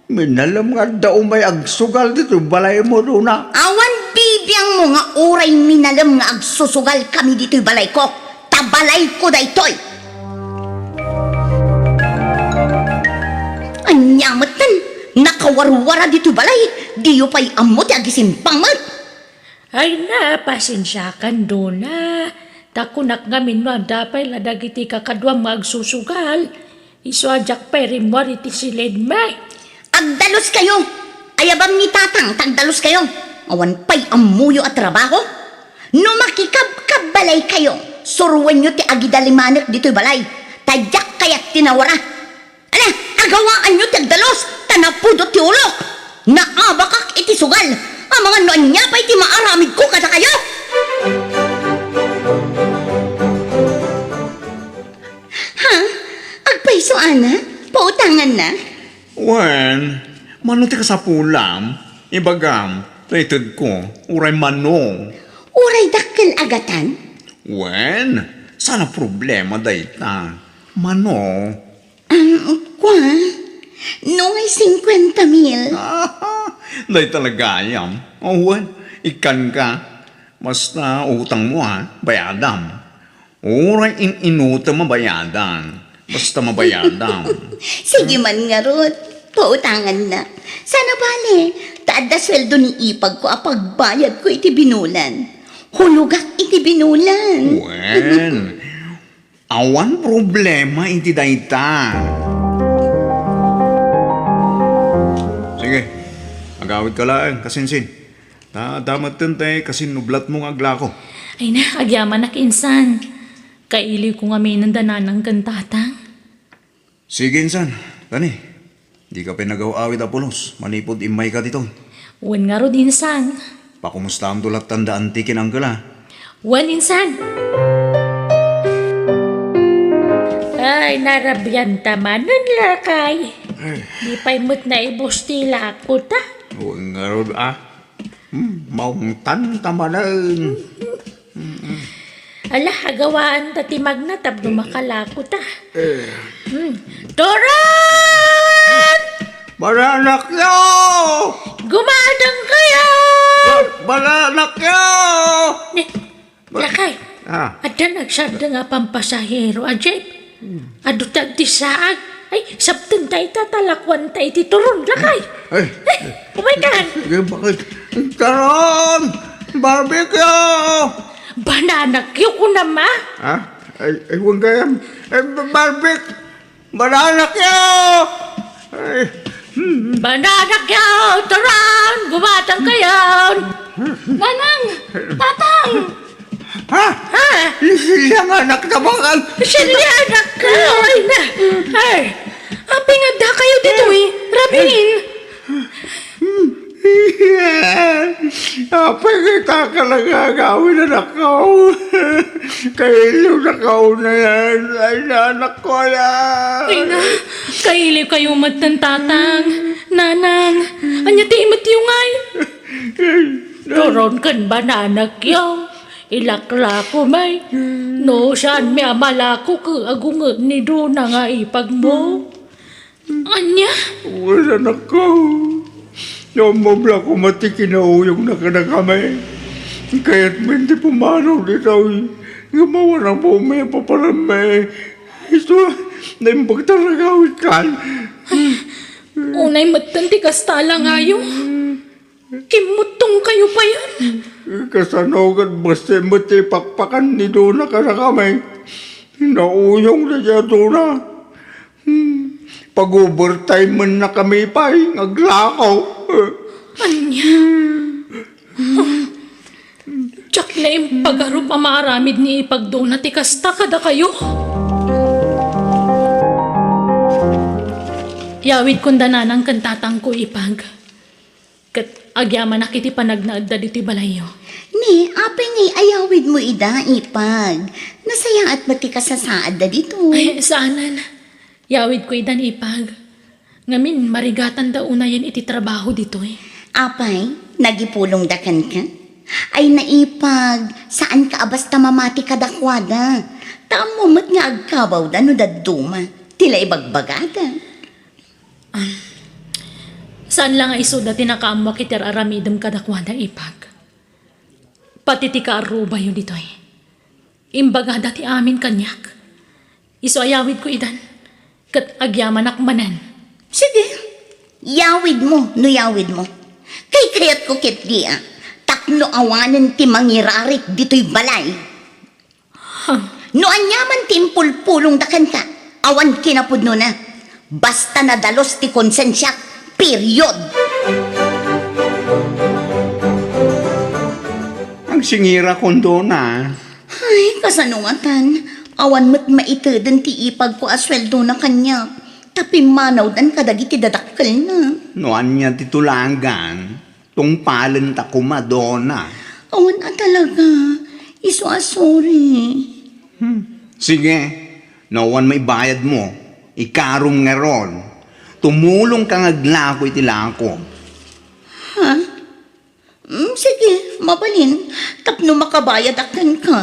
Minalam nga daw may agsugal dito balay mo doon na. Awan bibiyang mo nga oray minalam nga agsusugal kami dito'y balay ko. Tabalay ko daytoy. Anyamatan, nakawarwara dito'y balay. Di yung pa'y amot agisimpamot. ay na, pasensyakan doon na. Takunak ngamin mo, dapay ladagiti kakadwang magsusugal. Iso ajak pa rimwari ti silid may. Agdalos kayo. Ayabam ni tatang, tagdalos kayo. Awan pa'y amuyo at trabaho. No makikab-kabalay kayo. Suruan nyo ti agidalimanek dito'y balay. Tadyak kaya't tinawara. Ala, agawaan nyo ti agdalos. Tanapudot ti ulok. Naabakak iti sugal. Ang mga noan niya pa'y ti maaramid ko kada kayo. Ha? Agpaiso ana? Pautangan na? Wen, mano ti kasapulam, ibagam, taitid ko, uray mano. Uray dakkel agatan? Wen, sana problema dayta. Mano. Kwa? Noong ay 50,000. Day talaga yam. Oh, wen, ikan ka. Basta utang mo ha, bayadam. Uray inuta mabayadan. Basta mabayadan. Sige man nga Rod, pautangan na. Sana bale, taada sweldo ni ipag ko apagbayad ko iti binulan. Hulugak iti binulan. Wen, awan problema iti dayta. Sige, agawid ka lang, kasinsin. Damat tentay kasi nublat mong agla ko. Ay na, agyaman na kinsan. Kailiw ko nga may nandananang kantatang. Sige, insan. Tani, di ka pinagaw-awid apulos. Manipod imay ka dito. Wan nga ro dinsan. Pakumusta ang dulat tanda antikin ang gala. Wan insan. Ay, narabyan tamanan lakay. Di pa'y mo't na ibustila ko ta. Huwag nga ron maong tamanan. Ala, agawaan tati magnatab dumakalako ta. Doran! Baranak yo! Gumadang kayo! Baranak yo! Lakay, Ah, ada nagsabda nga pampasahero, ajay. Ado tagtisaag. Ay, sabtan tayo tatalakwan tayo tituron lakay. Ay, Umaikan. sige, bakit? Taron! Barbecue! Banana kyo ko na ma. Ha? Ay, huwag kayam. Ay, barbecue! Banana kayo! Ay, Banana kyo, turon. Gumatang kayo. Nanang, tatang. ha? Ha? Siyang anak na bakal! Silya na kayo. Ay na. Ay, aping da kayo dito eh. Rabin. Apa kita ka nagagawin na nakaw? Kailo nakaw na yan. Ay, anak ko yan. Ay na, kailiw kayo matang tatang. Nanang, anya ti imat yung ay. Doron kan banana kyo. Ilakla ko may. No, saan may amala ko ka agungan ni Dona nga ipag mo. Anya? Wala nakaw. Yung mabla ko matikinauyong na ka na kami. Kaya't hindi pumanaw dito. Gumawa ng pumay paparami. Ito, na yung pagtaragawin ka. Unay matanti kastala nga yung. Kimutong kayo pa yan. Kasanogan basta mati pakpakan ni Dona ka na kami. Nauyong na siya Dona. Pag-overtime man na kami pa naglakaw. Anya? Tsak na yung pag-arup amaramid ni ipagdona ti kasta kada kayo. Yawid kunda nanang kantatang ko ipag. Kat agyaman na kiti panagnaadda diti balayo. Ni, apay ngay ayawid mo ida, ipag. Nasaya at mati ka sa saad da dito. Ay, saanan. Yawid ko idan ipag. Ngamin, marigatan daw una yan iti trabaho dito eh. Apay, nagipulong dakan ka? Ay naipag, saan ka basta mamati kadakwada? Tamo mat nga agkabaw da no daduma. Tila ibagbagada. Saan lang nga iso dati nakaamwa kitir aramidam kadakwada ipag. Pati ti kaaruba yun dito eh. Imbaga dati amin kanyak. Iso ayawid ko idan. Kat agyaman akmanan. Sige, yawid mo, no yawid mo. Kay kayat ko kit di takno awanan ti mangirarik dito'y balay. No anyaman timpul-pulong dakan ka, awan kinapudno na. Basta nadalos ti konsensya, period. Ang singira kong Dona. Ay, kasanungatan. Awan mo't maitadin ti ipag ko asweldo na kanya. Tapi manaw dan kadagiti dadakkel na. Noan niya titulangan. Tungpalan ta ko Madonna. Awan talaga. Iso sorry. Sige, nawan may bayad mo. Ikarong nga ron. Tumulong ka ngaglako itilako. Ha? Sige, mabalin. Tapno makabayad akan ka.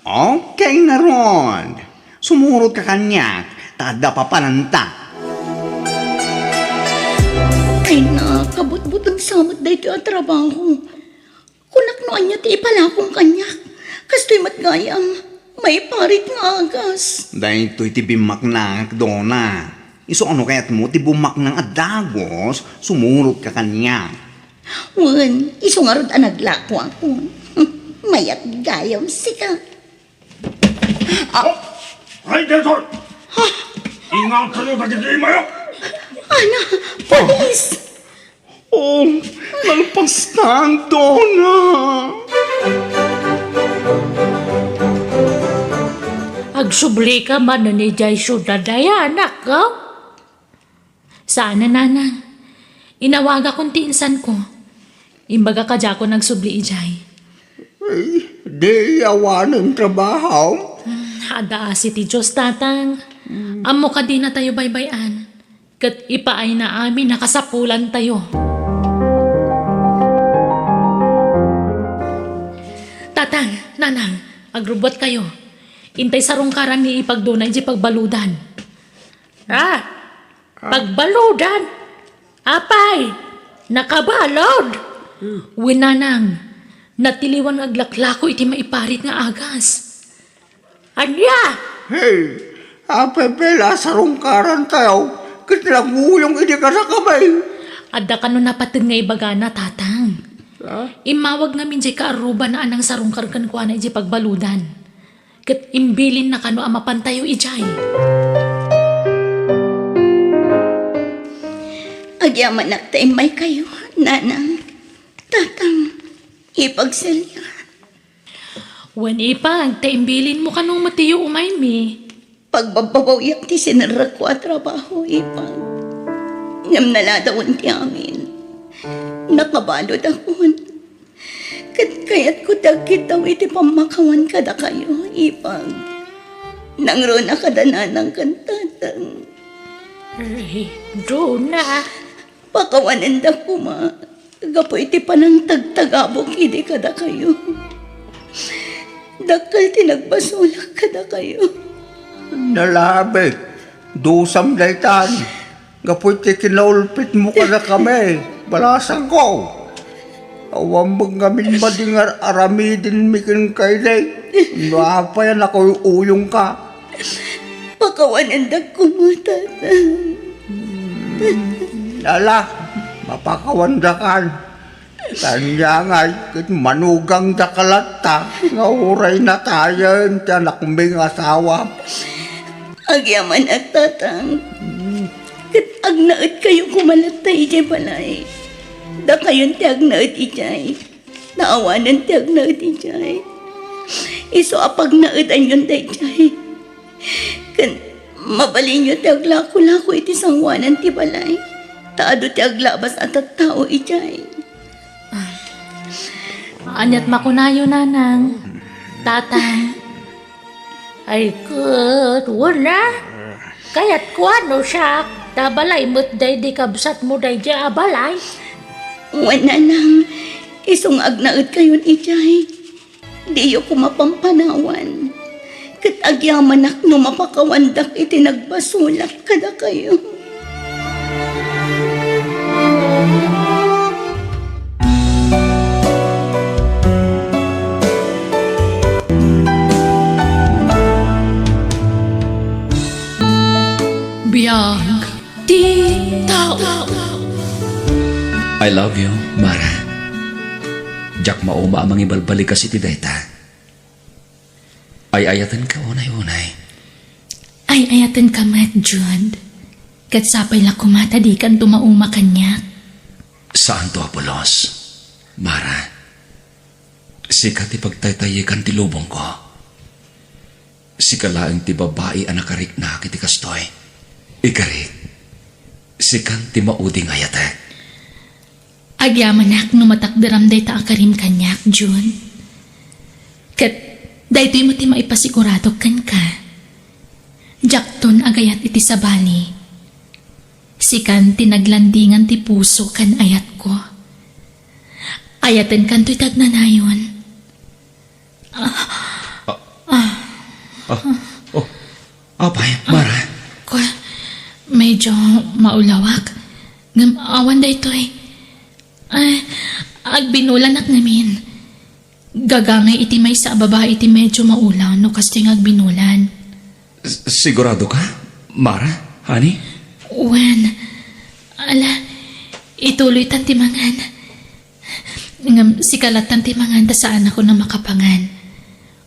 Okay na ron. Sumurot ka kanya. Tada pa pananta. Ay na, kabut-butang samot dahito ang trabaho. Kunak noan niya ti ipalakong kanya. Kasto'y matgayam. May parit nga agas. Dahil ito'y tibimak na Dona. Iso ano kaya't mo, tibumak ng adagos, sumurot ka kanya. Wan, iso nga rod naglako ako. Mayat gayam sika. Ay, Desor! Ingat ka niyo, pagkakay mayo! Ana, polis! Oh, nalpas na ang Dona. Agsubli ka man na ni Jay syudad ay anak ko. Sana nanang. Inawaga kong tiinsan ko. Imbaga ka dya ko nagsubli ijay. Ay, di awan ang trabaho. Hada si ti Diyos tatang. Amo ka di na tayo baybayan. Kat ipaay na amin nakasapulan tayo. Tatang, nanang, agrubot kayo. Intay sarong karan ni ipagdunay di pagbaludan. Pagbaludan? Apay, nakabalod. Winanang, natiliwan aglaklako iti maiparit nga agas. Anya? Hey, Apepela sarong karan tayo. Kitlaguyong hindi ka sa kamay. Adda ka no napatid nga ibagana, tatang. Imawag namin di ka aruba na anang sarungkar kan kuha na di pagbaludan. Kat imbilin na kano ang mapantayo ijay. Agyaman may kayo, nanang, tatang, ipagsilya. Wan ipag, taimbilin mo kanong matiyo umay mi. Pagbababaw yak ti sinarag ko at trabaho, ipag. Ngam naladawon ti amin. Nakabalod akon. Kaya't ko dagkitaw iti pamakawan kada kayo, ipag. Nangro na kadananang kantatang. Ay, Rona. Pakawanan da ko ma. Gapo iti panang tagtagabok hindi kada kayo. Dakal tinagbasulak kada kayo. Nalabit. Dusam daytan. Gapoy ti kinaulpit mo ka na kami. Balasan ko. Awang magamin madingar aramidin mikin kay day. Napayan ako uyong ka. Pakawanan da ko mo, tatang. Lala, mapakawandakan. Kanya nga'y kit manugang da kalata. Nga uray na tayo ti anak ming asawa. Agyaman at tatang. Kat agnaot kayo kumalatay ijay balay. Da kayon ti agnaot ijay. Naawanan ti agnaot ijay. Iso apag naotan yun day ijay. Kan mabalin nyo ti aglako-lako iti sangwanan ti balay. Taado ti aglabas at tao ijay. Anyat makunayo, nanang. Tatang. Ay, good. Wala. Kaya't kuano siya. Tabalay mo't day di kabsat mo day di abalay. Wala nang isong agnaot kayon ijay. Diyo ko mapampanawan. Kat agyamanak no mapakawandak iti nagbasulak kada kayo. Biyag di tao. I love you, Mara. Jak mauma amang ibalbalik kasi ti dayta. Ay ayatan ka unay-unay. Ay ayatan ka mat, Jude. Kat sapay la kumata di kan tumauma kanyak. Saan to, Apolos? Mara, sikat ipagtaytayi kan ti lubong ko. Sikalaang ti babae anak karik na kiti kastoy. Ikarik, sikan ti mauding ayatek. Agyamanak no matakdaram day ta akarim kanyak, June. Kat daytoy mo ti maipasigurado kan ka. Jakton agayat iti sabali. Sikan tinaglandingan ti puso kan ayat ko. Ayaten kan to'y tagnanayon. Apay, Mara. Ko, medyo maulawak. Ngam awan daytoy. Ay, agbinulan namin. Gagangay iti may sa babae iti medyo maulaw no kasting agbinulan. Sigurado ka, Mara? Honey? Wen, ala, ituloy tan timangan. Ngam si kalatan timangan ta saan ako na makapangan.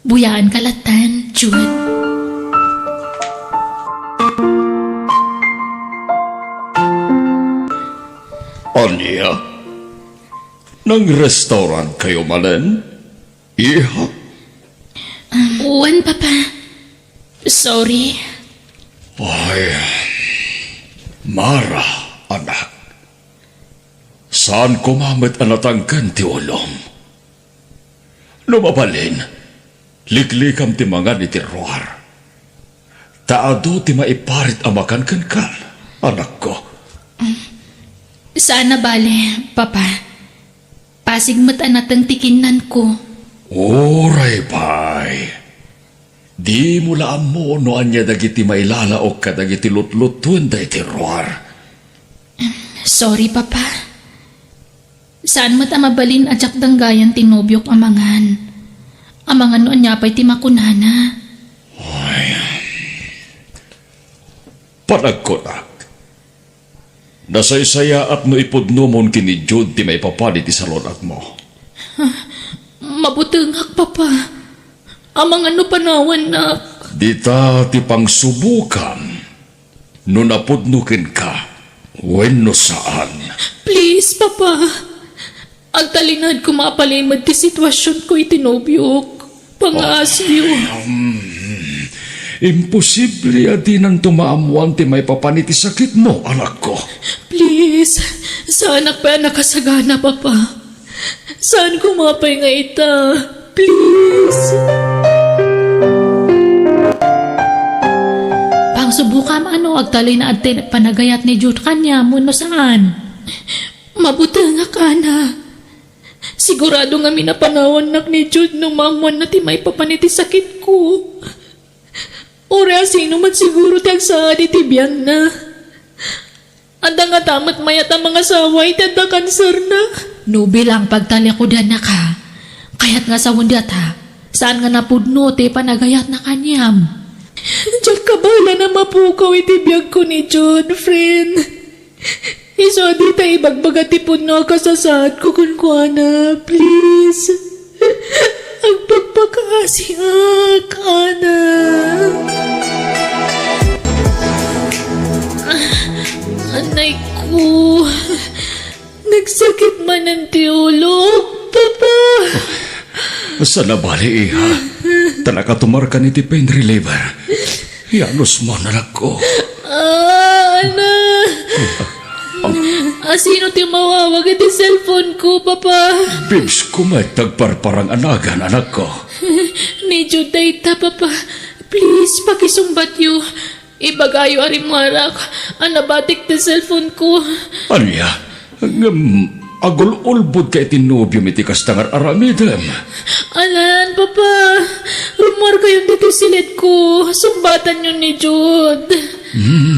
Buyaan kalatan, Jude. Anya? Nang restaurant kayo manen? Iha? Wen, Papa. Sorry. Ay, Mara, anak. Saan kumamit anatangkan ti ulong? Lumabalin, liklikam ti mga ni ti roar. Taado ti maiparit amakan kan, anak ko. Sana bale, Papa. Pasigmat anatang tikinan ko. Oray, pay. Di mo laam mo no anya dagiti mailala o kadagiti lutlutun da iti roar. Sorry, Papa. Saan mat amabalin ajak danggayan tinobyok amangan. Amangan no anya pa'y timakunana. Panagkonak. Nasaysaya at no ipudnomon kini Jude ti may papalit ti salonat mo. Mabutengak, Papa. Amang ano panawan na... Dita ti pangsubukan. No napudnukin ka, wenno saan. Please, Papa. Ang talinad ko mapalimad ti sitwasyon ko itinobyok. Pangasyo. Imposible adi nang tumaamuan ti may papaniti sakit mo, anak ko. Please. Saan pa nakasagana, Papa? Saan kumapay nga ita? Please. Pangsubukan ano agtali na atin panagayat ni Jude kanya mo no saan? Mabuti nga ka na. Sigurado nga minapanawan nak ni Jude nung maamuan na ti may papaniti sakit ko. Ora sino man siguro tiyag sa ti biyan na. Anda nga tamat mayat ang mga saway tanda kanser na. No bilang pagtalikudan na ka. Kaya't nga sa wundat ha. Saan nga napudno ti panagayat na kanyam. Diyak kabala na mapukaw iti biyag ko ni Jude, friend. Iso di tayo ibagbaga ti pudno kasasad ko kunkwana, please. Ang pagpakaasiak, Ana. Anay ko. Nagsakit man ang tiulo, Papa. Sa nabali, iha. Tanakatumar ka ni ti pain reliever. Yanos mo, anak ko. Ana. Sino ti mawawag iti cellphone ko, Papa? Bibs, kumatagparparang anagan, anak ko. Ni Jude data, Papa. Please, pakisumbat yu. Ibagayo arimarak. Anabatik ti cellphone ko. Anya, agul-ulbod ka itinobyo iti kastangar aramidem. Alan, Papa. Rumor kayong dito silid ko. Sumbatan yun ni Jude.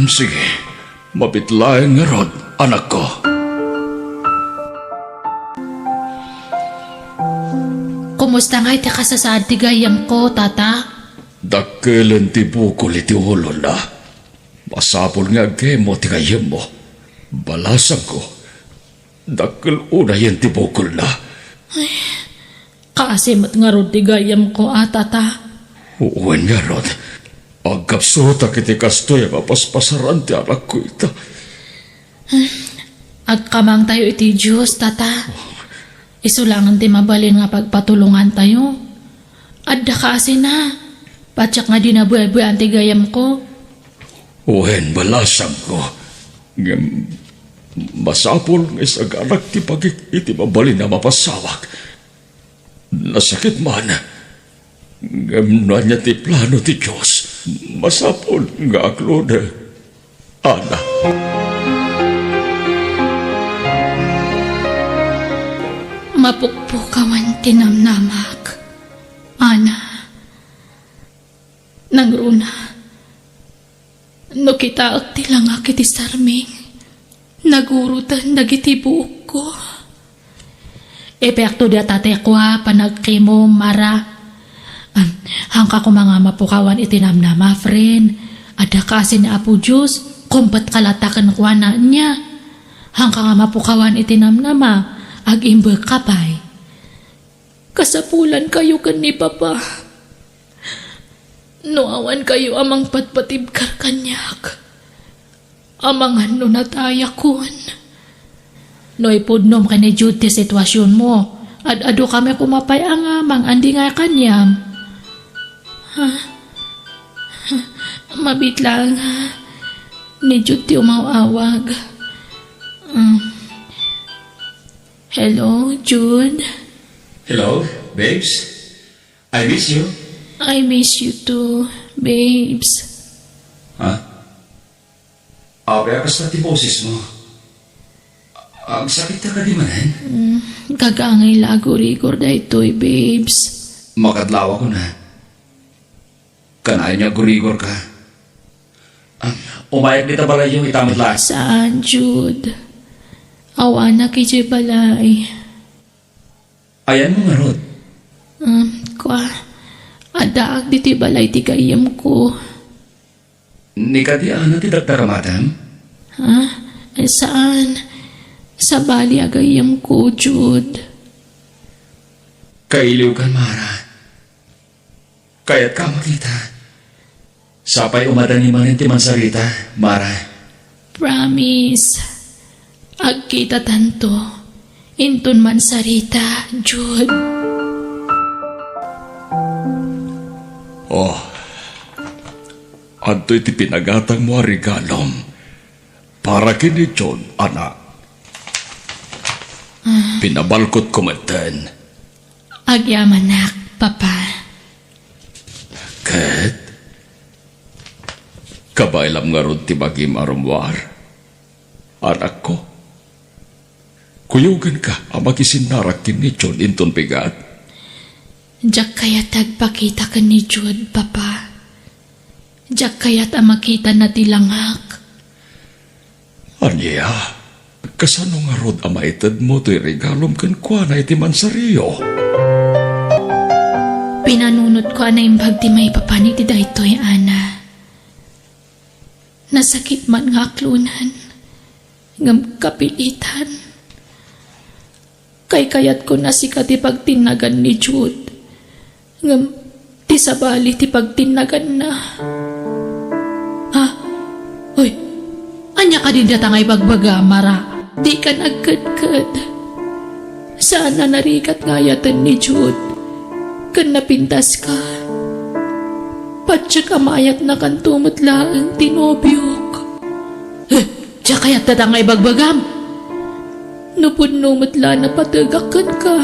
Sige. Mabitlayan nga rod, anak ko. Kumusta nga iti kasasad ti gayam ko, Tata? Dakkelan ti bukol iti ulo na. Masapol nga gemo ti kayem mo. Balasan ko. Dakkel una yan ti bukol na. Kaasimat nga rod ti gayam ko, Tata. Uwan nga rod. Agkapsuta kiti kastoy mapaspasaran ti anak ko ita. Agkamang tayo iti Diyos, Tata. Isulangan ti mabalin nga pagpatulungan tayo. Adda kasi na. Patsak nga dinabuhay-buhay ti gayam ko. Uwan balasan ko. Masapol nga isaganak ti pagik iti mabalin na mapasawak. Nasakit man. Gamna niya ti plano ti Diyos. Masapol nga aklode. Ana. Mapukpukawan tinamnamak. Ana. Nangruna. No kita ak tilangak iti sarming. Nagurutan dagiti buok ko. Epekto di atate kwa panagkimo mara. Hangka ko mga mapukawan itinamnama, friend. Ada kasi na Apo Diyos, kumpat kalatakan kwa na niya. Hangka nga mapukawan itinamnama, ag-imbag kapay. Kasapulan kayo kan ni Papa. Nuawan kayo amang patpatibkar kanyak. Amang ano nataya kun. Noy pudnom ka ni Jude ti sitwasyon mo. Ad-ado kami kumapay ang amang andi nga kanyam. Mabit lang. Ni Jude ti umawawag. Hello, Jude. Hello, babes? I miss you. I miss you too, babes. Ha? Kaya kas na ti boses mo. Ang sakit na ka di manan. Kagangay lago-rigor da ito'y, babes. Makadlawa ko na. Kanayan niya gurigor ka. Umayag dita balay yung itamad lang. Saan, Jude? Awa na kay balay. Ayan mo nga, Rod. Kwa, adaag di ti balay ti gayam ko. Ni kadiana ti dagdaramadam? Ha? Ay, saan? Sa bali agayam ko, Jude. Kailiw kan, Mara. Kaya't ka makita. Sapay umadani manin ti Mansarita, Mara. Promise. Agkita tanto. Inton man sarita, Jude. Oh, adto'y ti pinagatang mo regalom para kini John, anak. Pinabalkot ko maten. Agyaman nak, Papa. Kat, kabailam nga ron ti bagim arumwar. Anak ko, kuyugan ka ang makisinarak kini John inton pigat. Diyak kaya tagpakita ka ni Jude, Papa. Diyak kaya't makita na tilangak. Anya, kasano nga rod ang maitad mo to'y regalom kan kwa na iti Mansariyo? Pinanunod ko na yung bagti may papani ti daytoy, Ana. Nasakit man nga aklunan. Ngam kapilitan. Kay kayat ko na sikat ipagtinagan ni Jude. Ngam ti sabali ti pagtinagan na. Ha? Uy, anya ka din datangay bagbaga, Mara. Di ka nagkadkad. Sana narikat ngayatan ni Jude. Kan napintas ka. Patsya kamayat na kan tumutla ang tinobyok. Diya kaya't tatangay bagbagam. Nupun-numutla na patagakan ka.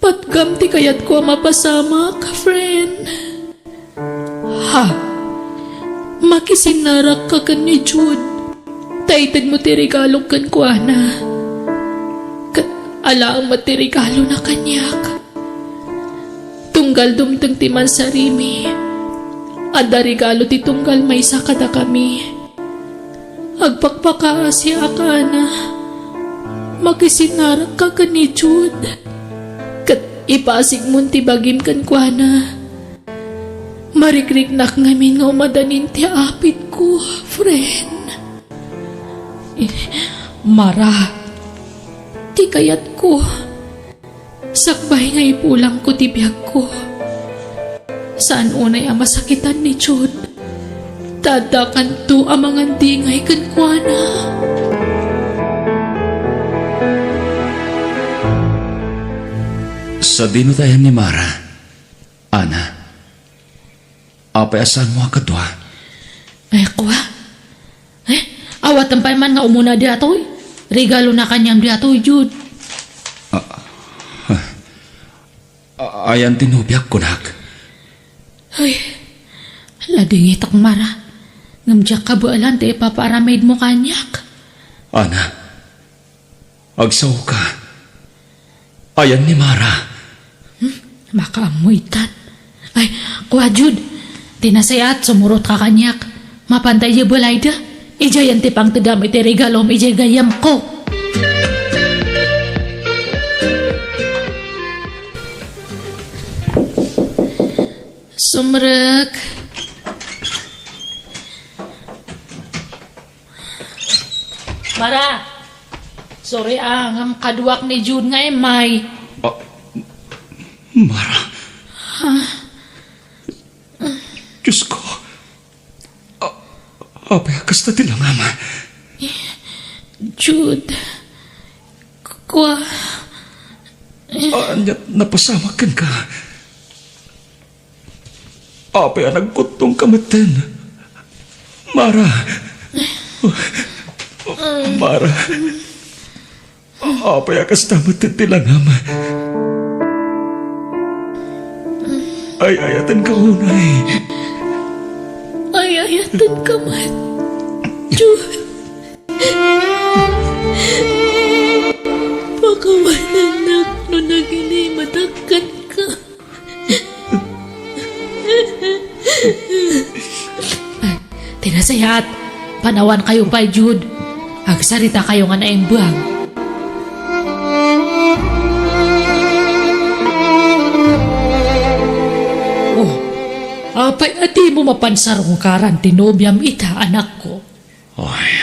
Patgam ti kayat ko mapasama ka, friend. Ha? Makisinarak ka kan ni Jude. Taitad mo ti regalo kan ko, Ana. Kat alaang mati regalo na kanyak. Tunggal dumtang ti Mansarimi. Ada regalo ti tunggal may sakada kami. Agpakpaka siya ka na. Makisinarak ka ka ni Jude. Kat ipasig mo ti bagim kan kwa na. Marikrik nak ngamin nga umadanin ti apit ko, friend. Mara, ti kayat ko. Sakbay nga ipulang ko ti biyag ko. Saan unay ang masakitan ni Jude? Tadakan to ang mga dingay kankwana. Sa dinutayan ni Mara, Ana, apay asan mo akadwa? Ay, kuha. Awat ang man nga umuna di atoy. Regalo na kanyang di atoy, Jude. Ayan tinubyak ko, nak. Ay, ladingit ak Mara. Ngamjak ka bualan te paparamid mo kanyak. Ana, agsaw ka. Ayan ni Mara. Makaamuitan. Ay, kuha Jude. Tinasayat, sumurot ka kanyak. Mapantay yung balay da. Ijayan ti pang tadam iti regalom ijay gayam ko. Sumrek. Mara. Sorry ang kaduak ni Jude nga may. Mara. Diyos ko. Apay akas na tilang ama. Jude. Kwa. Anyat napasamakan ka. Apay nagkutong kamaten. Mara. Mara. Apay akas na matitilang ama. Ay ayatan ka unay. Ay ayatan ka man. Jude. Pakawanan na no nagilimadagkan ka. Tinasayat. Panawan kayo pa, Jude. Agsarita kayo nga naimbuang. Oh, apay at Ngati mo mapansarong karan tinobyam ita anak ko. Ay,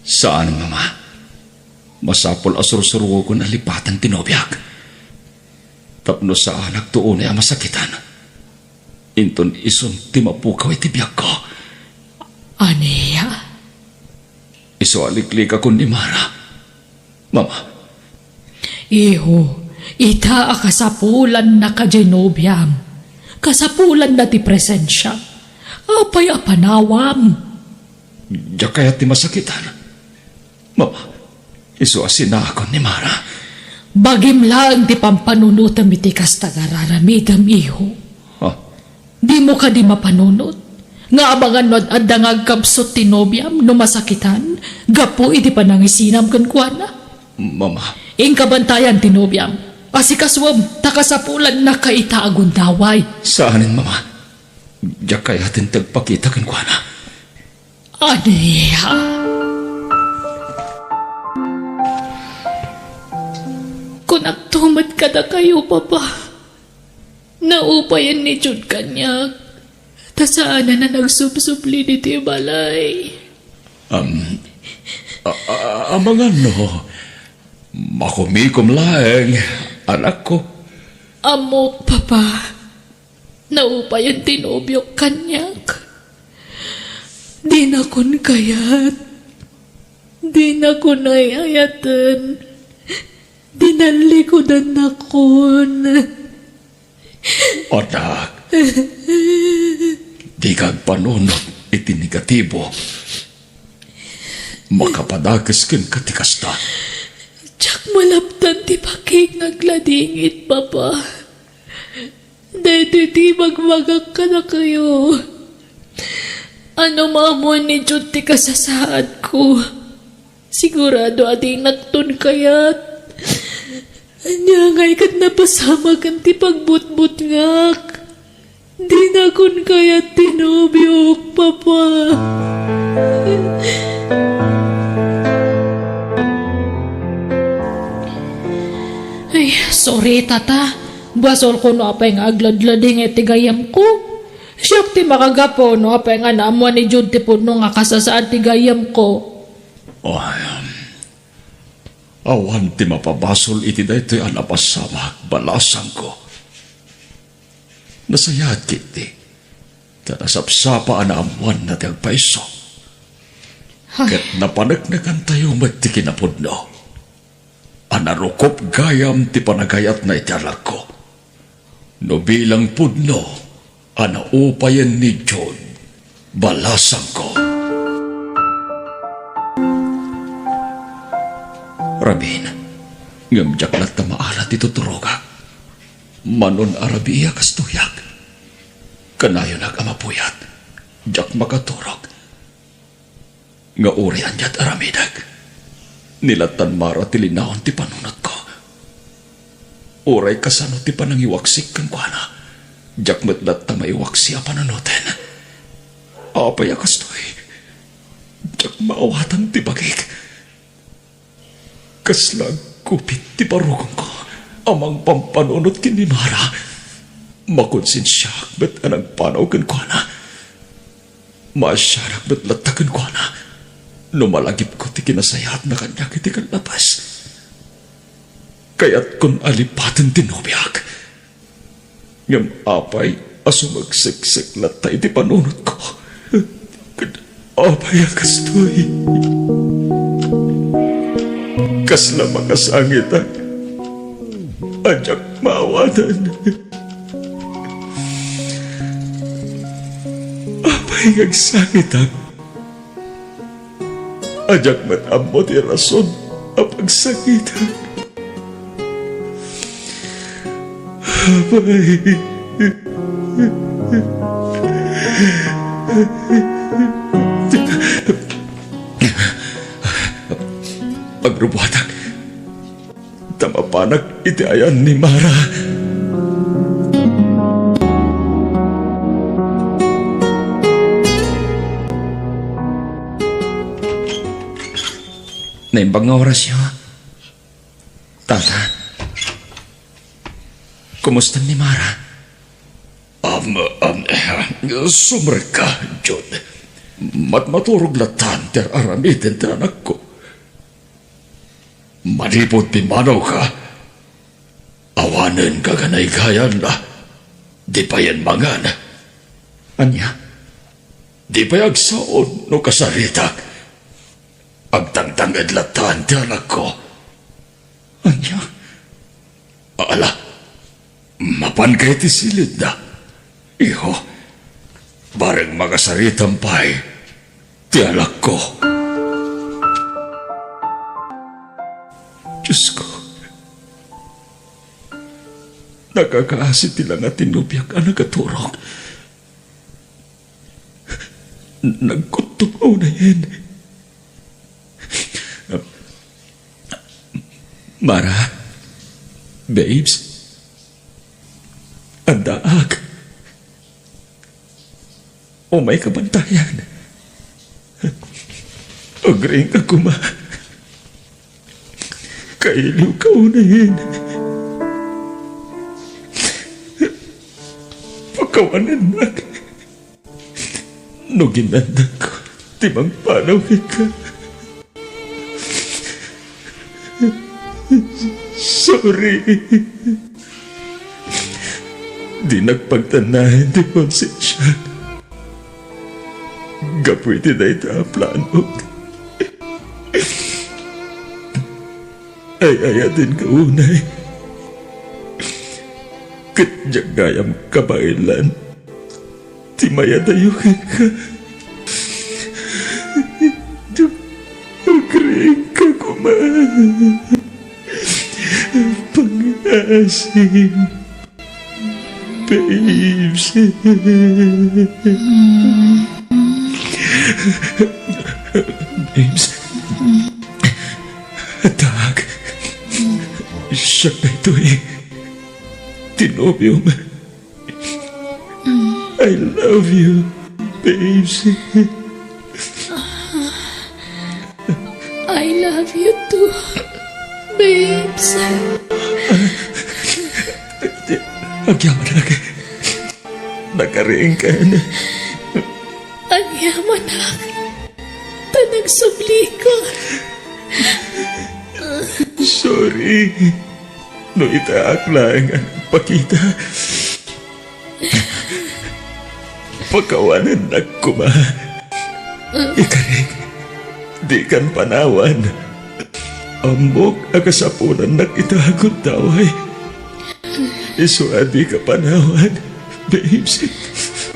saan, Mama? Masapol asur-suruo ko na lipatan tinobyak. Tapno sa anak tuon ay masakitan. Inton ison ti mapukaw itibiyak ko. Aniya, Iso aliklik ako ni Mara. Mama, iho, ita akasapulan na ka Genobiam. Kasapulan na ti presensya. Apay apanawam. diya kaya ti masakitan. Mama, iso asina ako ni Mara. Bagim lang ti pampanunutam iti kastagararamidam iho. Ha? Di mo ka di mapanunot. Nga abangan no at dangag kapsot tinobiam no masakitan. Gapo iti panangisinam kan kuana. Mama, Ing kabantayan tinobiam. Asikaswam takasapulan na kaita agundaway. saanin, Mama? Diya kaya tin tagpakita kan kuana. Aniya. Kung nagtumad ka na kayo, Papa. Naupayan ni Jud kanyak. Tasaan na nagsubsubli ni Tibalay. Amangan no, makumikom lang, anak ko. Amok, Papa. Naupayan tinobyok kanyak. Di na kun kayat. Di na kun ayayatan. Dinalikodan na kun. Anak, di kag panunod iti negatibo. Makapadagas ken katikasta. Tsak malaptan ti pakik nagladingit, Papa. Dahil di magmagak ka na kayo. Ano maamon ni Jud ti kasasaad ko? Sigurado ading naktun kayat. Anya ngay kat napasama kan ti pagbutbut ngak. Di na kun kayat tinobyok, Papa. Ay, sorry, tata. Basol ko no apay nga agladlading iti gayam ko. Siyak ti makagapo no apay nga naamuan ni Jud ti puno nga kasasaad ti gayam ko. Awan ti mapabasol iti daytoy anapasamak balasang ko. Nasayad kiti. Tanasapsapa anaamuan na ti agpaiso. Ket napanagnagan tayo mat ti kinapudno. Anarukop gayam ti panagayat na itialag ko. No bilang pudno, anaupayan ni Jud, balasang ko. Rabin, ngamjak lat na maalat ito turogak. Manon arabiya kastuyak. Kanayon agamapuyat, jak makaturog. Nga urian yat aramidag. Nilatan mara tilinahon ti panunot ko. Uray kasano ti panangiwaksik kan kuana. Jak metlat ta maiwaksi a panunoten. Apay akastoy. Jak maawatan ti bagik. Kaslag kupit ti parugon ko. Amang pampanunot kinimara. Makonsensyak bet anang panaw kan kuana. Masyarak bet latakan kuana. Numalagip ko ti kinasayat na kanya kiti kan lapas. Kaya't kun alipatan tinubyak. Ngam apay asumagsiksik latay ti panunot ko. Apay akastoy. Kasla makasangitan. Ajak maawatan. Apay ngagsangitan. Ajak matammo ti rason a pagsakitan. Apay. Pagrubuatan. Tamapanak iti ayan ni Mara. Naimbang nga oras yun. Tata, kumusta ni Mara? Sumre ka, Jud. Matmaturog latan ter aramitin ter anak ko. Manipot pimanaw ka. Awanan ka ganay gayan na. Di pa yan mangan. Anya? Di pa yagsaon no kasarita. Agtangtangad latan ter anak ko. Anya? Ala, mapan kay ti silid na. Iho, bareng magasaritang pay, ti alak ko. Diyos ko, nakakaasit nilang at tinubyak ang nagaturok. Nagkutupaw na yan. Mara, babes, ang daag. O may kabantayan. Agring ka kuma. Kailiw ka unahin. Pagkawanan na. No ginanda ko, timang panawin ka. Sorry. Di nagpagtanahin di konsensya. Gapwede na ito ang plano. Ay din ka unay. Kadyang gayam kabailan. Timaya dayukin ka. Agring ka kumain. Pang-asim. Babes. Babes. Dag. Siya na ito eh. Tinobium. I love you, babes. I love you too, babes. Agyaman na ka. Nakariing ka na. Ang yaman na. Nagsubli ko. Sorry. No itaak lang ang pakita. Pagkawanan na kuma. Ikaring, di kan panawan. Ambok akasapunan na itagod daway. Isuadi ka panawan, babes.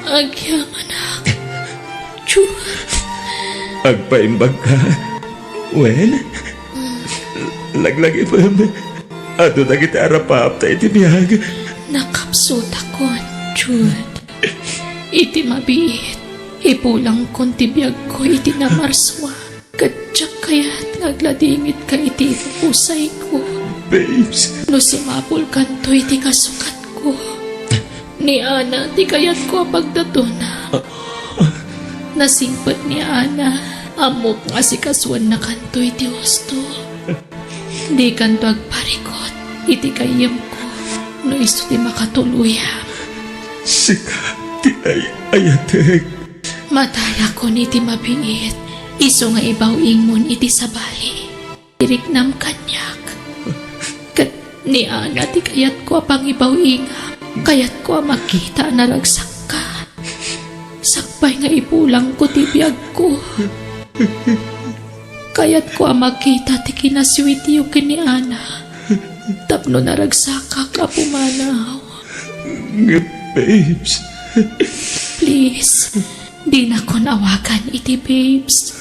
Agyaman na. Chua. Agpaimbag ka. Wen? Laglagi pa. Ado na kita arapap tayo tibiyag. Nakapsot ako, Jude. Iti mabiit. Ipulang kon tibiyag ko iti namarswa. Kadyak kaya't ngagladingit ka iti pusay ko. Babes. No sumapul kanto iti kasukat ko. Ni Ana, ti kayat ko pagdatuna. Nasimpet ni Ana. Amok nga si kasuan na kanto iti husto. Di kanto agparikot. Iti kayam ko. No iso ti makatuluya. Sika, ti ayatek. Matala ko ni iti mabiit. Iso nga ibawing mon iti sabali. Iriknam kanyak. Kat ni Ana ti kayat ko apang ibawingam. Kayat ko makita na ragsak ka. Sakpay nga ipulang ko ti biyag ko. Kayat ko makita ti kinaswiti yung kini Ana. Tapno naragsaka ka pumanaw. Babes. Please, di na ko nawagan iti babes.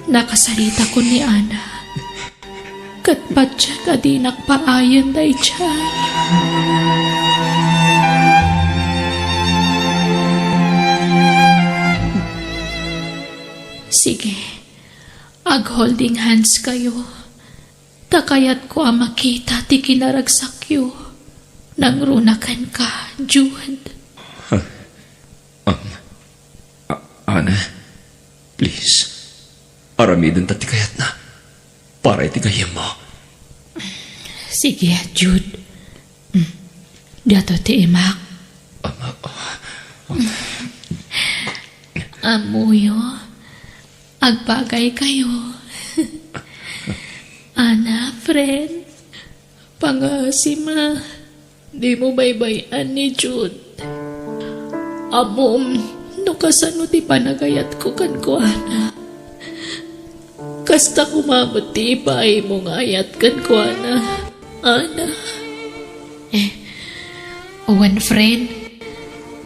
Nakasarita ko ni Ana. Katpat siya ka di nakpaayan day siya. Sige, ag-holding hands kayo. Takayat ko ang makita ti kinaragsakyo. Nang runakan ka, Jude. Ana, please. Aramidin ta ti kayat na. Para iti kayam mo. Sige, Jude. Dato ti imak. Amuyo, agpagay kayo. Ana, friend, pangasima, di mo baybayan ni Jude. Amom, no kasano ti panagayat ko kan ko, ana. Kasta kumamot ti ipay mo ngayat kan ko, ana. Ana. Owen, friend,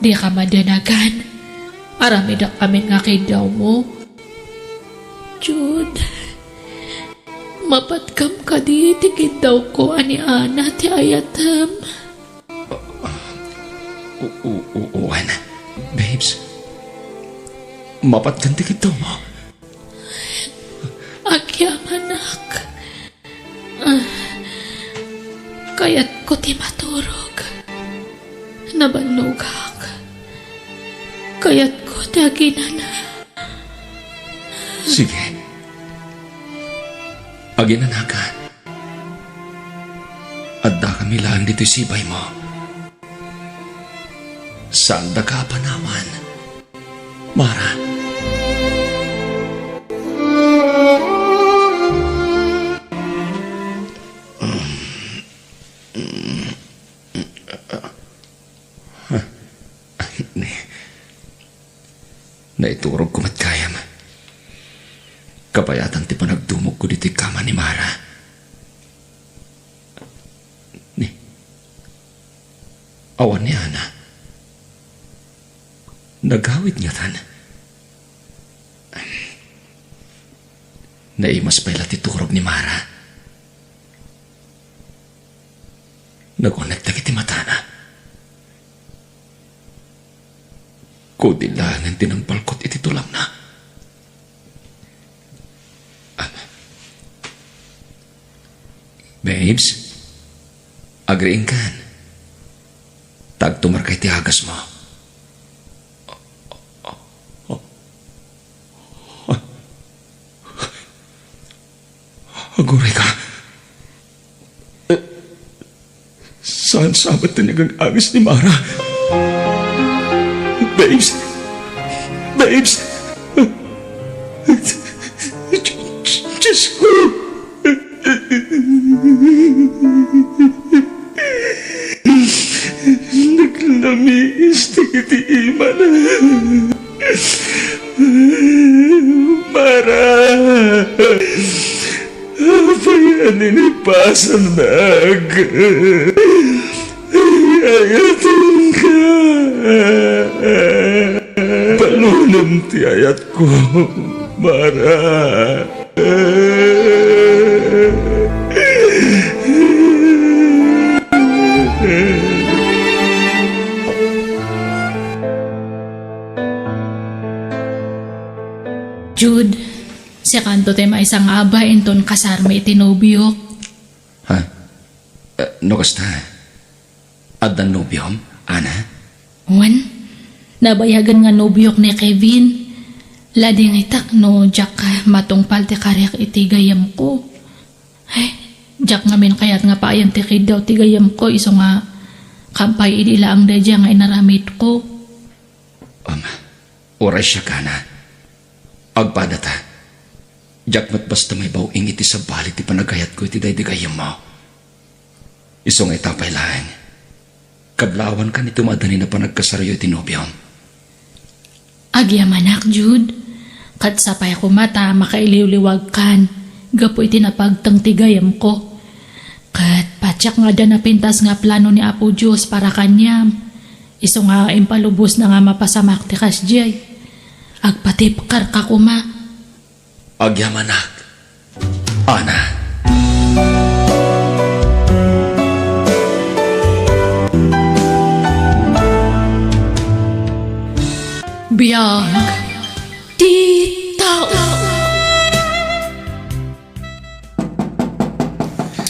di ka madanagan. Aramidak kami nga kay daw mo. Jude, mapatkam ka di, tikid daw ko ani Ana ti ayatam. Uwan, babes, mapat ganti kita mo. Agyam, anak. Kaya't ko ti maturog. Nabanugak. Kaya't ko ti aginana. Sige. Aginanakan. Adda kami lang dito'y sibay mo. Saan da ka pa naman? Mara. Naiturog ko matkayam. Kapayatan ti panagdumog ko dito'y kama ni Mara. Ni, awan ni Ana. Nagawid niya tan. Naimas pa ila ti turog ni Mara. Nagunagtag iti matana. Kudilangan tinampalkot iti tulang na. Babes, agriin kan. Tagtumar kay ti hagas mo. Aguray ka. Saan sabat tinigang agis ni Mara? Babes! Babes! Diyos ko! Naglamiis iti iman. Mara! Payanin ipasan nag. Ayatin ka. Palunan ti ayat ko, Mara. Jude, si kanto tayo maisang aba inton kasarme itinobiyok. Ha? No kasta? Addan nobyom, Ana? Wan, nabayagan nga nobiyok ni Kevin. Lading itak no Jack matungpal ti karyak itigayam ko. Ay, Jack ngamin kayat nga paayan ti kid daw tigayam ko iso nga kampay idila ang dadya nga inaramit ko. Oras siya ka na. Agpadata. Jack mat basta may bawing iti sa balit ti panagayat ko iti daydigayam mo. Iso nga itapay lang. Kablawan ka ni tumadani na panagkasaryo iti nobyom. Agyam anak, Jude. Kat sapay ako mata, makailiwliwag kan. Gapo iti napagtang tigayam ko. Kat patsak nga da napintas nga plano ni Apo Diyos para kanyam. Iso nga impalubos na nga mapasamak ti kasjay. Agpatipkar ka kuma. Agyam anak. Ana. Biyag di tao.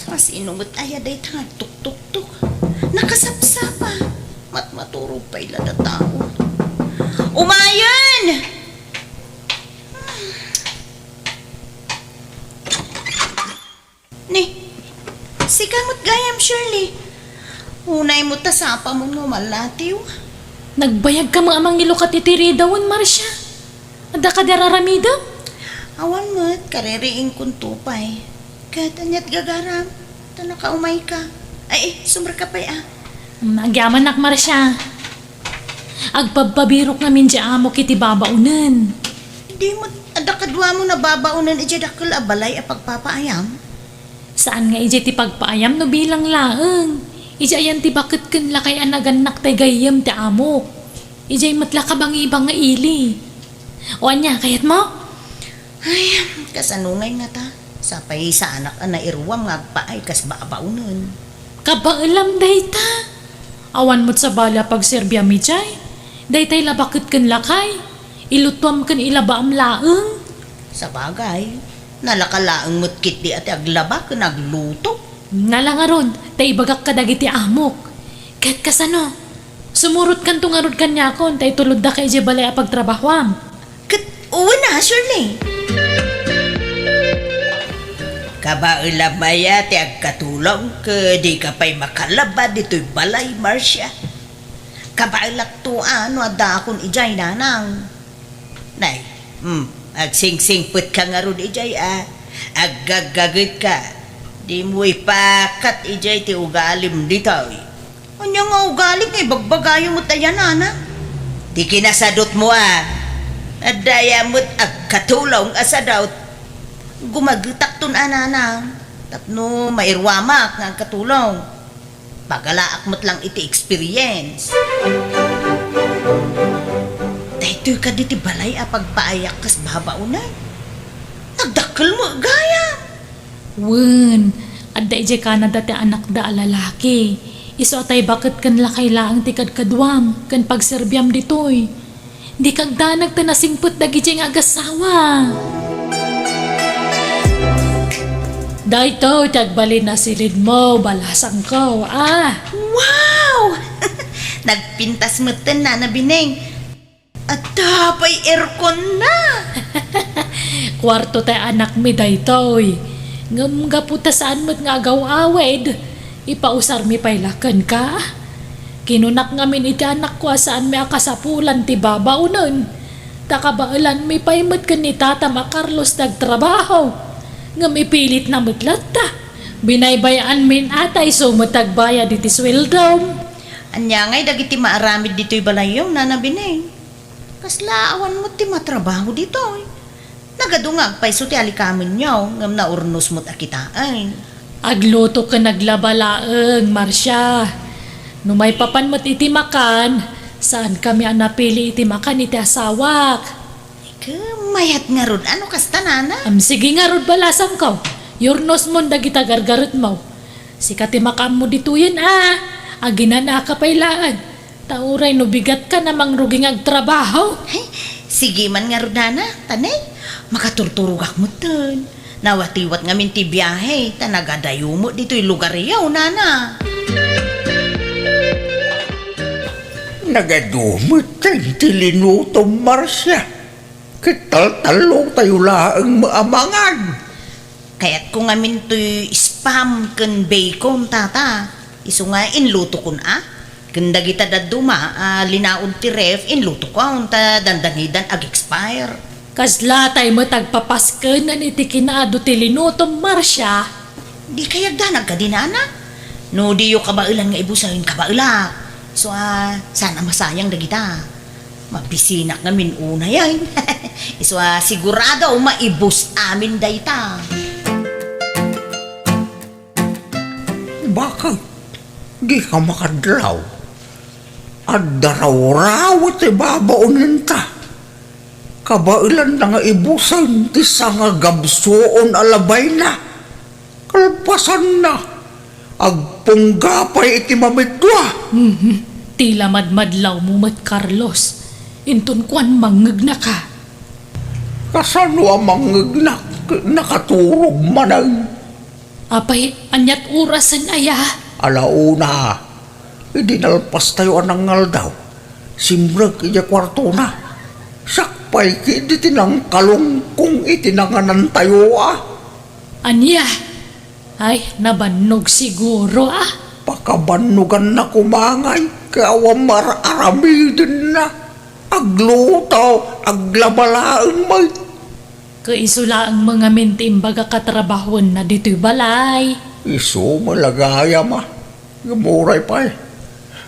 Masinungot aya day ta tuk-tuk-tuk. Nakasapsapa. Matmaturog pa ila da tao. Umayan! Ni, si kamot gayam Shirley. Unay mo tasapa mo nga malatiw. Nagbayag ka mga amang nilukat iti ridawon, Marcia. Ada ka dararamida? Awan mo't kaririing kong tupay. Katanyat gagaram. Tanaka umay ka. Ay, sumra ka pa'y Nagyaman nak Marsya. Agpababirok namin di amo kiti babaunan. Di mo, ada kadwa mo na babaunan ija dakal abalay a pagpapaayam. Saan nga ije ti pagpaayam no bilang laeng? Ije ayan ti bakit ken lakay anaganak tay gayam ti amo. Ije matla kabang-ibang nga ili. O anya, kayat mo? Ay, kasanungay nga ta. Sapay sa anak na irwam nga agpaay kas babaunan. Kabaalam dayta. Awan mo't sa bala pag serbya mi jay. Daytay labakit ken lakay. Ilutwam ken ilaba am laeng. Sa bagay, nalakalaang mo't kit di ati aglaba ken agluto. Nga lang aron, tay bagak kadagiti amok. Kat kasano? Sumurot kan tungarod kanyakon, tay tulod da kay je balay a pagtrabahwam. Kat uwan na, Shirley. Kabailabaya ti agkatulong ke di ka pa'y makalaba dito'y balay, Marcia. Kabailaktuan no ada akong ijay nanang. Nay, agsingsingput ka nga ron ijay aggagagit ka. Di mo ipakat ijay ti ugalim dito'y. Anya nga ugalim ngay bagbagayo mo tayo nana. Di kinasadot mo Adaya mo't agkatulong asadaw gumagutak tun anana tapno mairwamak nga katulong pagalaak mo't lang iti experience dahito ka diti balay a pagpaayak kas babaunay nagdakkel mo gaya Wen, adda ije Canada ti anak da alalaki. Iso atay bakit kan lakay laang ti kadkadwam kan pagserbyam ditoy. Di kag danag ta nasingput dagi ije nga agasawa. Dayto, tagbalin na silid mo, balasang ko, wow nagpintas mo na nabining at tapay aircon na Kwarto tay anak mi daytoy. Ngam gaputa saan mo't nga agaw awed. Ipausar mi paylakan ka. Kinunak ngamin iti anak ko saan mi akasapulan ti babaunon. Takabaalan mi paymot kan ni Tata Carlos nagtrabaho. Ngam ipilit na mutlata. Binaybayaan min atay so matagbaya diti sweldom. Anya ngay dagiti maaramid dito'y balayong nanabining. Kaslaawan mo ti matrabaho dito'y. Nagadungag pa iso ti alikamin nyo ngam na urnos mo't akitaan. Agluto ka naglabalaeng, Marsya. Numay papan mo't iti makan, saan kami ang napili iti makan iti asawak? Mayat nga rod, ano kasta nana? Sige nga rod balasang ko. Yurnos mo dagita gargarot mo. Sikati makam mo dito yan Aginan ka pailaan. Tauray no bigat ka namang ruging agtrabaho. Hey, sige man nga rod nana, tanay. Makaturturugak mo ton. Nawatiwat nga minti biyahe, tanagadayo mo dito'y lugar yaw nana. Nagadumot tayo tilinuto, Marcia. Kital-talong tayo laang maamangan. Kaya't kung amin to'y spam ken bacon tata, iso nga inluto kun Kanda kita daduma, linaon ti ref, inluto ko, ta dandanidan ag-expire. Kaslatay mo tagpapasken na iti kinaado ti linutom, Marsya. Di kayag danag ka dinana. No, di yung kabailan nga ibusahin kabaila. So, sana masayang na kita. Mabisinak namin una yan. So, sigurado maibus amin dayta. Bakit? Di ka makadlaw. At daraw-raw at ibabaunin ta. Kabailan na nga ibusan ti sa nga gabsoon alabay na. Kalpasan na. Agpunggapay iti mamidwa. Tila madmadlaw mo mat Carlos. Intun kuan mangeg na ka. Kasano ang mangagnak nakaturog manang? Apay, anyat urasan aya. Alauna, idinalpas tayo anangal daw. Simrag iya kwarto na. Sakpay ki di tinang kalungkong itinanganan tayo Anya? Ay, nabannog siguro Pakabanugan na kumangay, kawa mararamidin na. Agluto, aglabalaan may. Kaisula ang mga mintimbaga katrabahon na dito'y balay. Iso malagaya ma. Gamuray pa eh.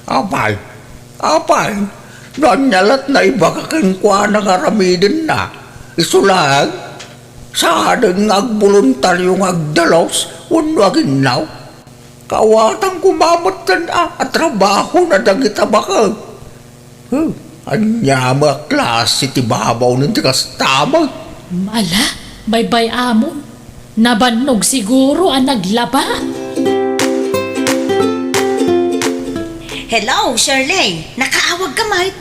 Apay. Nanyalat na iba kakingkwa na karamidin na. Isulag. Sa adang agboluntaryong agdalos, wano aginaw. Kawatang kumamot na at trabaho na dagita bakag. Anya mga klase ti babaw ng tikas tama. Ala, bye-bye amon. Nabanog siguro ang naglaba. Hello, Shirley. Nakaawag ka, Mike.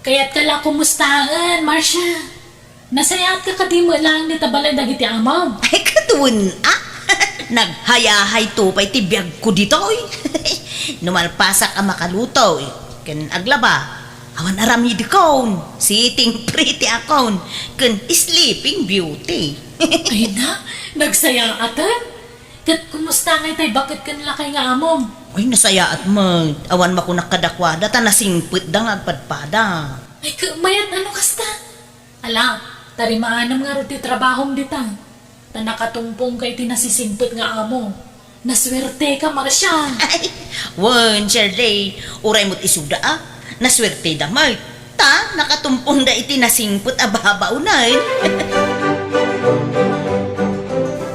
Kaya't kala kumustahan, Marcia. Nasayat ka kadimo lang ni tabalay dagiti amaw. Ay, katuon, Naghayahay to pa'y tibiyag ko dito, oy. Numalpasak ang makaluto, Kan aglaba. Awan arami di kon. Sitting pretty akon. Kan sleeping beauty. Ay na, nagsayaatan. Kat kumusta ngay tay bakit kan lakay nga amom? Ay, nasaya at mag. Awan mo ko nakadakwada, ta nasingpit da nga agpadpada. Ay mayat ano kasta? Ala, tarimaan nga roti trabahom dita. Ta nakatumpong kay tinasisimpit nga amo. Naswerte ka, Marcia. Ay, wan, Shirley. Uray mo't isuda, Naswerte da, Mike. Ta, nakatumpong da iti nasingput ababaw na,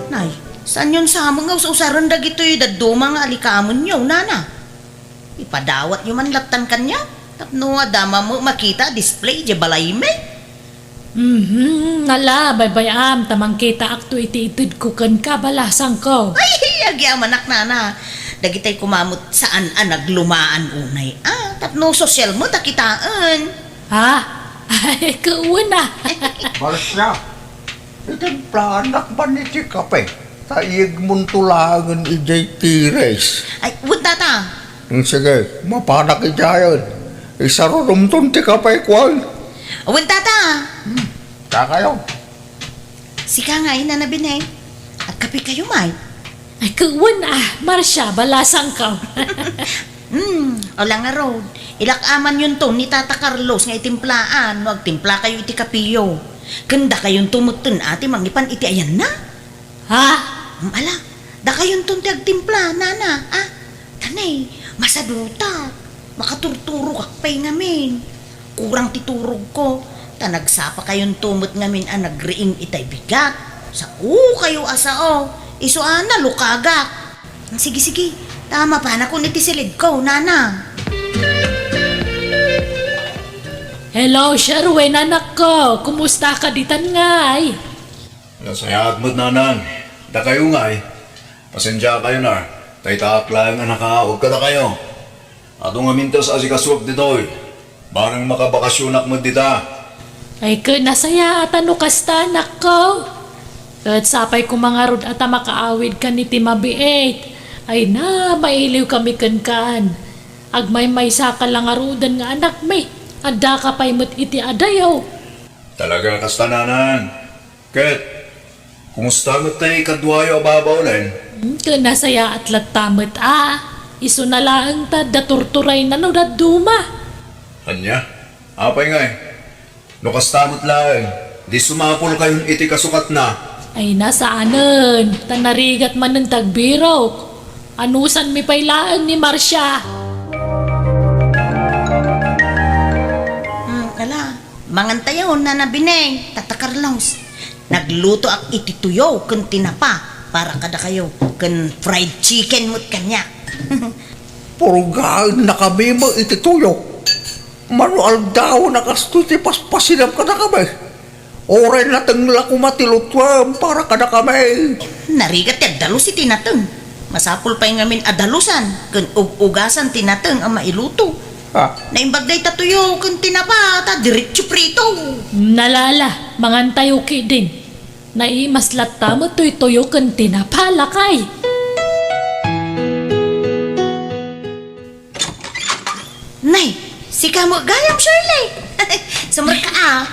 Nay, saan yun sa mga usaran da gito'y daduma nga alikamon nyo, nana? Ipadawat nyo man latan kanya. Tapno nga dama mo makita display di balay me. Nala, bye-bye tamang kita akto iti itid ko kan kabalasang ko. Ay, agyaman anak nana. Dagitay kumamot saan naglumaan unay. Tapno social mo takitaan. Ha? Ay, kauwan na. Marsya, itimplanak ba ni ti kape? Taig mong tulangan ijay tires. Ay, wud tata. Sige, mapanak ijayan. Isarurumton ti kape kwan. Wud tata. Kakayo. Sika nga ina na binay. At kape kayo, Mike. Ay, kauwan na. Marcia, balasang ko. Wala nga road. Ilakaman yun to ni Tata Carlos nga itimplaan. Wag timpla kayo iti kapiyo. Kanda kayong tumutun ati mangipan iti ayan na. Ha? Ala, da kayong tun ti agtimpla, nana. Tanay, masaduta. Makaturturo kakpay ngamin. Kurang titurog ko. Ta nagsapa kayong tumut ngamin nagriing itay bigat. Sa kayo asao. Iso ana lukagak. Sige. Tama pa na kung iti silid ko, nana. Hello, Sherwin, anak ko. Kumusta ka ditan ngay? Nasayat mo't nanan. Da kayo nga Pasensya kayo na. Tay-taak lang nga nakaawag ka na kayo. Ato nga mintas asikaswag dito Barang makabakasyonak mo dita. Ay, nasaya at ano kasta, anak ko. At sapay ko mga rod at makaawid ka ni Timabiit. Ay na, mailiw kami kan. Agmay sa ka lang arudan nga anak may. Adda ka pa'y mo't iti adayaw. Talaga kastananan. Ket, kumusta mo tayo kadwayo ababaw len? Nasaya at latamot Iso na lang ta, daturturay na no daduma. Anya? Apay nga Nukastamot lang. Di sumapol kayong iti kasukat na. Ay nasaanan, tanarigat man ng tagbiro. Anusan mi pailaan ni Marcia. Ala, mangantayon na nabineng, Tata Carlos. Nagluto ak iti tuyo kun tinapa para kada kayo kun fried chicken mo't kanya. Purugaan na kami mo iti tuyo. Manual daw nakasto ti paspasinap ka na kami. Oray na tangla kumatilutwam para ka na kami. Narigat ti adalus iti nateng. Masapul pa'y ngamin adalusan kun ugasan tinateng ang mailuto. Naimbagday tatuyo kun tinapa ta diretso prito. Nalala, mangantayo ki din. Naimaslat tamo tuyo kan tinapalakay. Nay, si ka mo gayam, Shirley. Sumar ka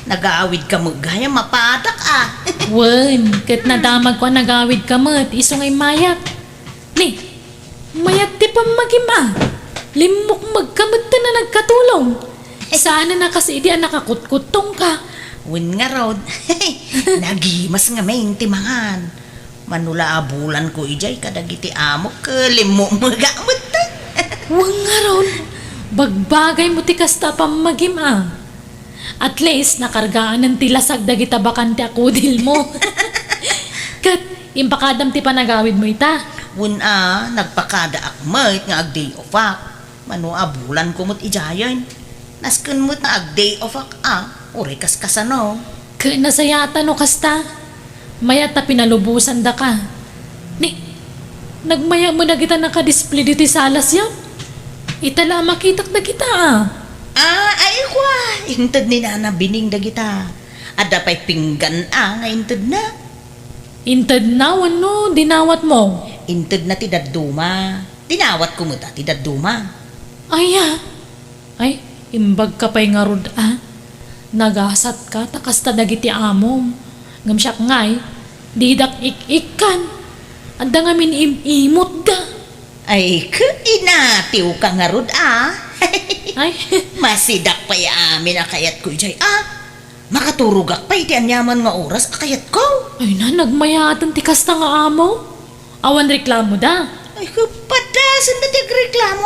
Nag-aawid ka mo gayam, mapadak Wen, kat nadamag ko nagawid ka mat, iso ngay mayat. Ni, mayat ti pa magima. Limok magkamot na nagkatulong. Sana na kasi di nakakutkutong ka. Win nga rod. Nagimas nga may timangan. Manula abulan ko ijay kadagiti amok kalimo magamot ta. Huwag nga ron. Bagbagay mo ti kasta pamagim ah. At least nakargaan ng tilasag dagita bakante akudil mo. Kat, impakadam ti panagawid mo ita. Win nagpakada akmait nga ag day of ak. Mano abulan ko mo't ijayan. Nasken mo't na ag day of ak uri kaskasano. Ka nasayata no kasta. Mayata pinalubusan da ka. Nagmaya mo na kita nakadisplay dito sa salas yan. Itala makitak na kita ah. Ay kwa. Intad ni Nana bining da kita. Ada pa'y pinggan nga intad na. Intad na, ano, dinawat mo. Intad na ti daduma. Dinawat ko mo ta ti daduma. Ay, imbag ka pa'y nga rod ah. Nagasat ka, takas ta dagiti amom. Ngamsyak ngay, didak ik-ikan. Anda nga min imot da. Ay, inatiw ka nga rod Ay, Masidak pa amin kayat ko ijay makaturugak pa iti anyaman nga oras kayat ko. ay na, nagmayatan ti kasta nga amo. Awan reklamo da. Ay, kapadasan na tigreklamo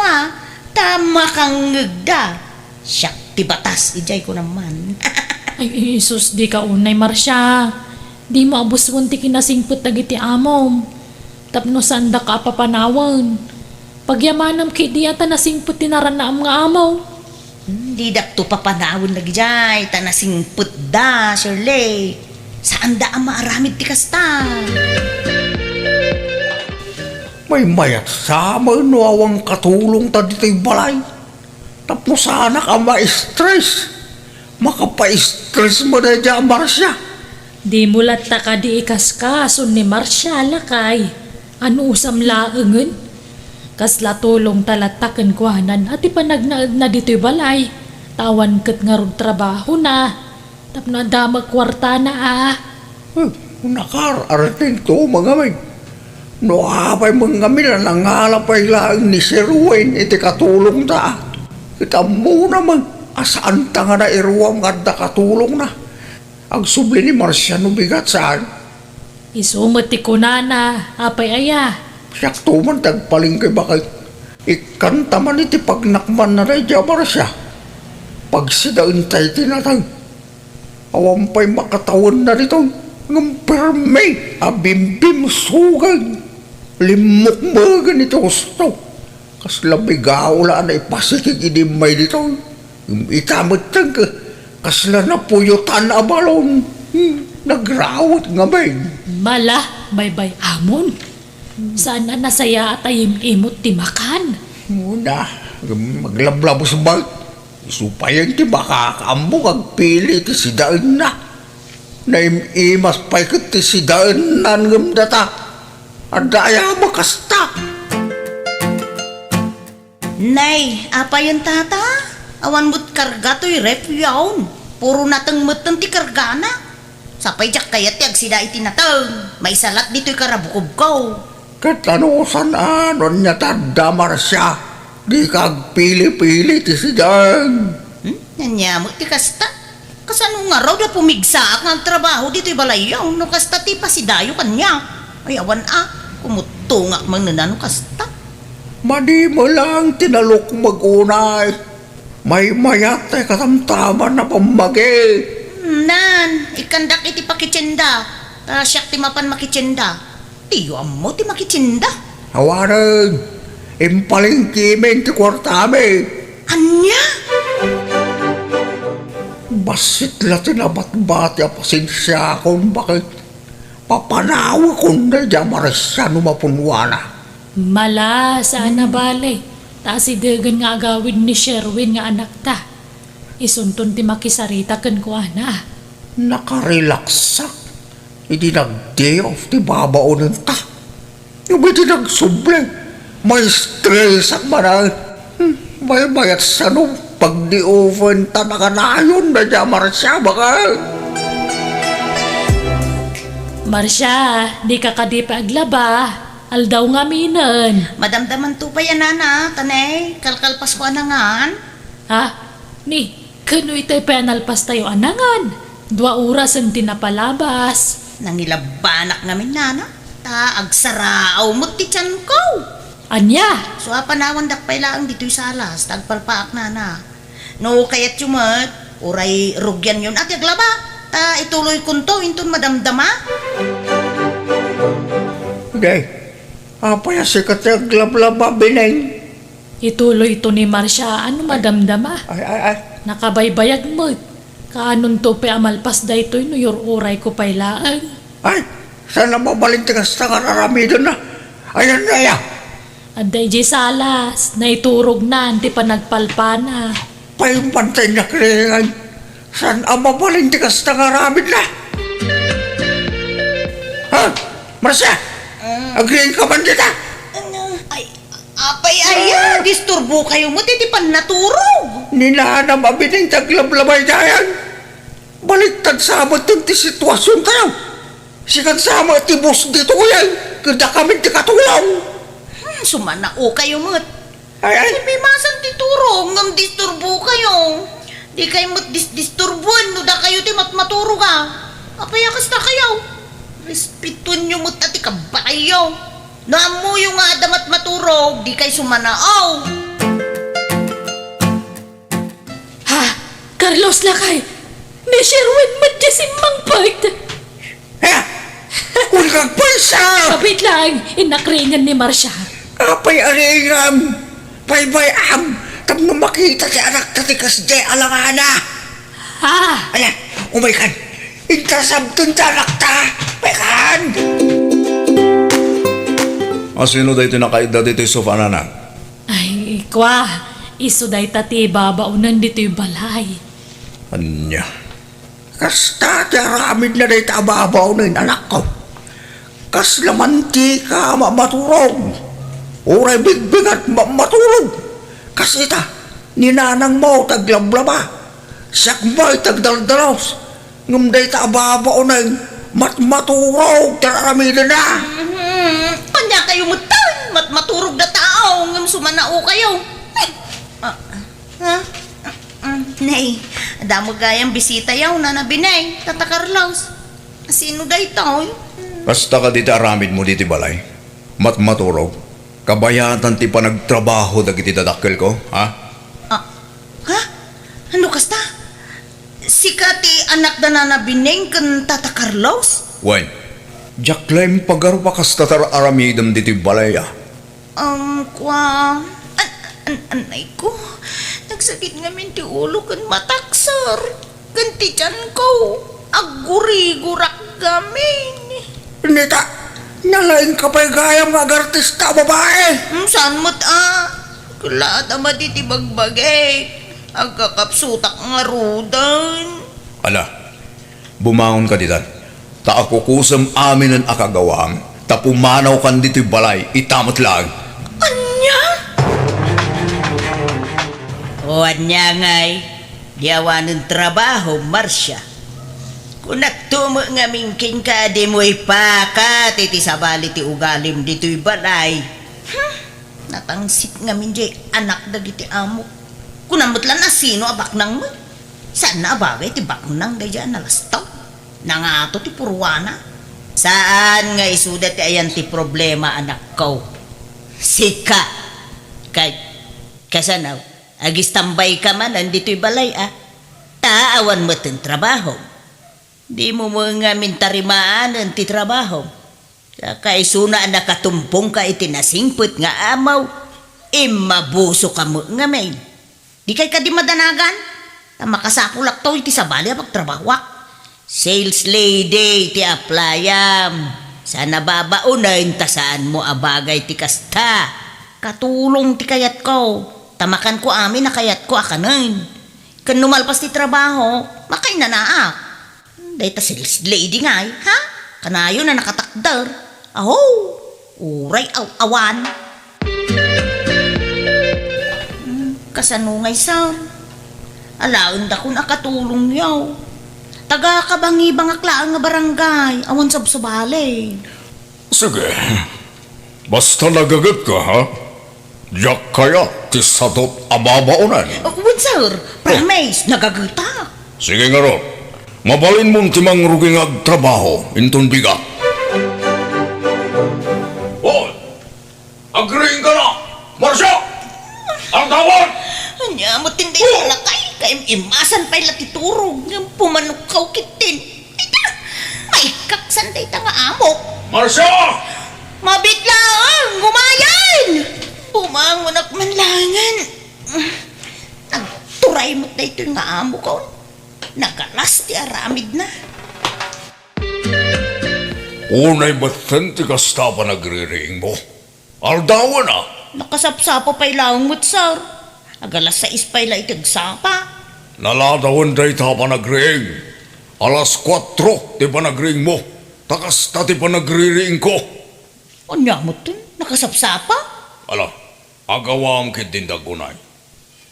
tama kang ngagda. Siyak ti batas ijay ko naman. Ay, Isus, di ka unay, Marsha. Di mo abuswon ti kinasingput dagiti amom. Tapno sanda ka papanawan. Pagyamanam kay di ata nasingput tinaranaam nga amaw. Di dakto papanawon lagi jay tanasing putda, Shirley. Saan da ang maaramid ti kasta? May mayat sama no awang katulong ta dito'y balay. Tapno sana ka ma-stress. Makapa-stress mo na dyan, Marcia. Di mulat ta ka di ikaskas ni Marsha lakay. Ano usam laengen? Kasla tulong talataken kuhanan at ipanagnaag na dito'y balay. Tawan ket nga rod trabaho na. Tapno damag kwarta na Nakarating to mga may. No apay mga mina nangalapay lang ni Sir Wayne iti katulong ta. Kita mo naman asaan ta nga na iruwam nga da katulong na. Ang subli ni Marcia no bigat saan. Isumot ti kunana, apay aya. Siyak tuman tagpaling kay bakit ikanta man iti pagnakman na rin dyan Marcia. Pag sidain tayo tinatang awam pa'y makatawan na rito ng perme abimbim sugag limok mo ganito gusto kas labigaw la na ipasikig idimay dito itamot tang kasla na puyutan abalon nagrawat nga bay Mala, baybay amon. Sana nasaya at ayim imot ti makan. muna maglablabo sa bag isupayan ti baka kaambog agpili ti sidaan na naimas pa'y kat ti sidaan na ngamdata adaya makasta. Nay, apa yun tata? Awan mo't karga to'y ref yaon. Puro natang matang ti karga na. Sapay jak kayat ti agsida iti natang. May salat dito'y karabukob ko. Katanusan anon niya tadamar siya. Di kag pili-pili ti sidang. Nanyamo ti kasta. Kasano nga raw na pumigsaak ng trabaho dito'y balayaw. No kasta ti pasidayo kanya. Ay awan kumutungak mang nanano kasta. Madi mo lang tinalok magunay. May mayat ay katamtaman na pamagi. Nan, ikandak iti pakitsinda. Siyak ti mapan makitsinda. Tiyo mo ti makitsinda. Hawaran, impaling kimen ti kwartami. Anya? Basit la tinabat-bat ya pasensya kung bakit papanawa kung na dyan marasya numapunwana. Mala, saan na bale? Ta si Degan nga agawin ni Sherwin nga anak ta. Isuntun ti makisarita ken ko ana. Nakarelaksak. Hindi nag-day off ti babaonan ta. Yung hindi nagsuble. May stress ang manang. May bayat sa nung pag-di-oven ta nakanayon na dyan Marcia baka. Marsha, di ka kadi pa aglaba. Aldaw nga minan. Madamdaman to pa yan, nana. Tanay, kalkalpas ko anangan. Ha? Ni, Kano itay penalpas tayo anangan. 2 oras ang tinapalabas. Nangilabanak namin nana. Ta agsaraaw mo ti tiyan ko. Anya? So panawan dakpay lang dito'y salas. Tagpalpaak nana. No kayat yumat. Uray rugyan yun at yaglaba. Ta ituloy kunto intun madamdama. Day, apaya sikat yung glablaba bineng. Ituloy ito ni Marcia. Ano madamdama? Ay. Nakabaybayag mo. Kaanon to pe amalpas da ito'y no uray ko pailaan. Ay, sana mabalin tigas na kararami doon na. Ayan na ya. Anday di salas. Naiturog na. Anti pa nagpalpana. Paimpantay na kringan. Sana mabalin tigas na karami na. Ha? Marcia, agreeing ka man dita? Ay, apay aya. Disturbo kayo mo. Di pa naturog. Ninahanam abining taglablabay dayan. Baliktad sa amat yung ti sitwasyon tayo. Sikat sa amat ti boss dito ko yan. Kada kami ti katulong. Sumanao kayo mo. Ay. May masang tituro. Ngam disturbo kayo. Di kayo mo't disturbuan. No da kayo ti matmaturo ka. Apayakas na kayo. Respetuan nyo mo't ati kabayo. Naamu yung nga damat maturog. Di kayo sumanao. Ha? Carlos Lakay! Ni Sherwin magkasimbang part! Ha? Kung kang pulsa! Kapit lang, inakringan ni Marcia. Apay aringam. Paybayam. Tam nung makita si anak tatikas jay alangana. Ha? Ala, umaykan. Intasabtun sa anak ta. Paykan. Asino dahi tinakaida dito yung sofa nanang? Ay, kwa. Iso day tati babaunan dito yung balay. Anya. Kasta tiaramid na dahi tababaw na yung anak ko. Kas lamanti ka maturog. Uray bigbing at maturog. Kas ita, ninanang mo taglablaba. Sakbay tagdaldalos. Ngum dahi tababaw na yung maturog. Tiaramid na. Kanya kayo mutan. Matmaturog na tao. Ngam sumanao kayo. Nay, damo gayang bisita yaw na nabinay. Tata Carlos. Sino da ito? Basta ka dito aramid mo dito balay. Matmaturog. Kabayatan ti pa nagtrabaho dagiti dadakkel ko, ha? Ha? Ano kasta? Sikati anak da na nabinay kan Tata Carlos? Wen, Jacqueline pagarupa kas tatar aramidam dito balay, ah. Kwa... Anay ko, nagsakit nga min ti ulo kan mataksar. Ganti dyan ko, aguri-gurak gamin. Nita, nalaing ka pa'y gayang mag-artista babae. Saan mo't Kulata matiti bagbagay. Agkakapsutak nga rudan. Ala, bumangon ka ditan. Ta ako kusam amin ang akagawang. Ta pumanaw kan dito'y balay, itamot lang. Anya? O anya ngay, diyawa ng trabaho, Marcia. Kung nagtumo nga mingking ka, di mo ipakat, iti sabali ti ugalim dito'y balay. Natangsit nga min jay anak dagiti amo. Kunamot lang na sino abaknang mo. Saan na abagay ti baknang da dyan nalastaw. Nangato ti purwana. Saan nga isudat ti ayan ti problema, anak ko? Sika. Kasanaw, agistambay ka man, andito'y balay, ah. Taawan mo tin trabaho. Di mo mo nga mintarimaan ang ti trabaho. Kaya suna nakatumpong ka itinasingput nga amaw. Mabuso ka mo nga may. Di kay ka di madanagan. Makasakulak to iti sabali pagtrabawak. Sales lady ti aplayam. Sana babaunayin ta saan mo abagay ti kasta. Katulong ti kayat ko. Tamakan ko amin na kayat ko akanin. Kan numalpas ti trabaho, makay na naak. Dahil ta sales lady nga ha? Kanayo na nakatakdar. Aho, uray awan. Kasanungay sa alaon da ko nakatulong yaw. Taga kabangi bangaklaan nga barangay, awan sabsabali. Sige. Basta nagagat ka, ha? Jak kaya ti sadot ababaunan. Uwan, sir. Promise, nagagita. Sige nga ron. Mabalin mong timang ruging agtrabaho, intun biga. Hoy! Agreeing ka na! Marsya! Ang tawag! Anya mo tinday sa lakay. Kayong imasan pa'y latiturog. Yung pumanukaw kitin. May kaksan day ta nga amok. Marsya! Mabiglaan! Gumayan! Pumangon at manlangan. Nagturay mo't na ito nga amo ko. Nagalas ti aramid na. Unay batan ti kasta pa nagre-ring mo. Aldawa na! Nakasapsapa pa'y laong mo't, sir. Agalas sa ispay la itagsapa. Naladawan day ta pa nagre-ring. Alas 4 ti pa nagre-ring mo. Takasta ti pa nagre-ring ko. Anya mo ito? Nakasapsapa? Ala, agawam kit dindag unay.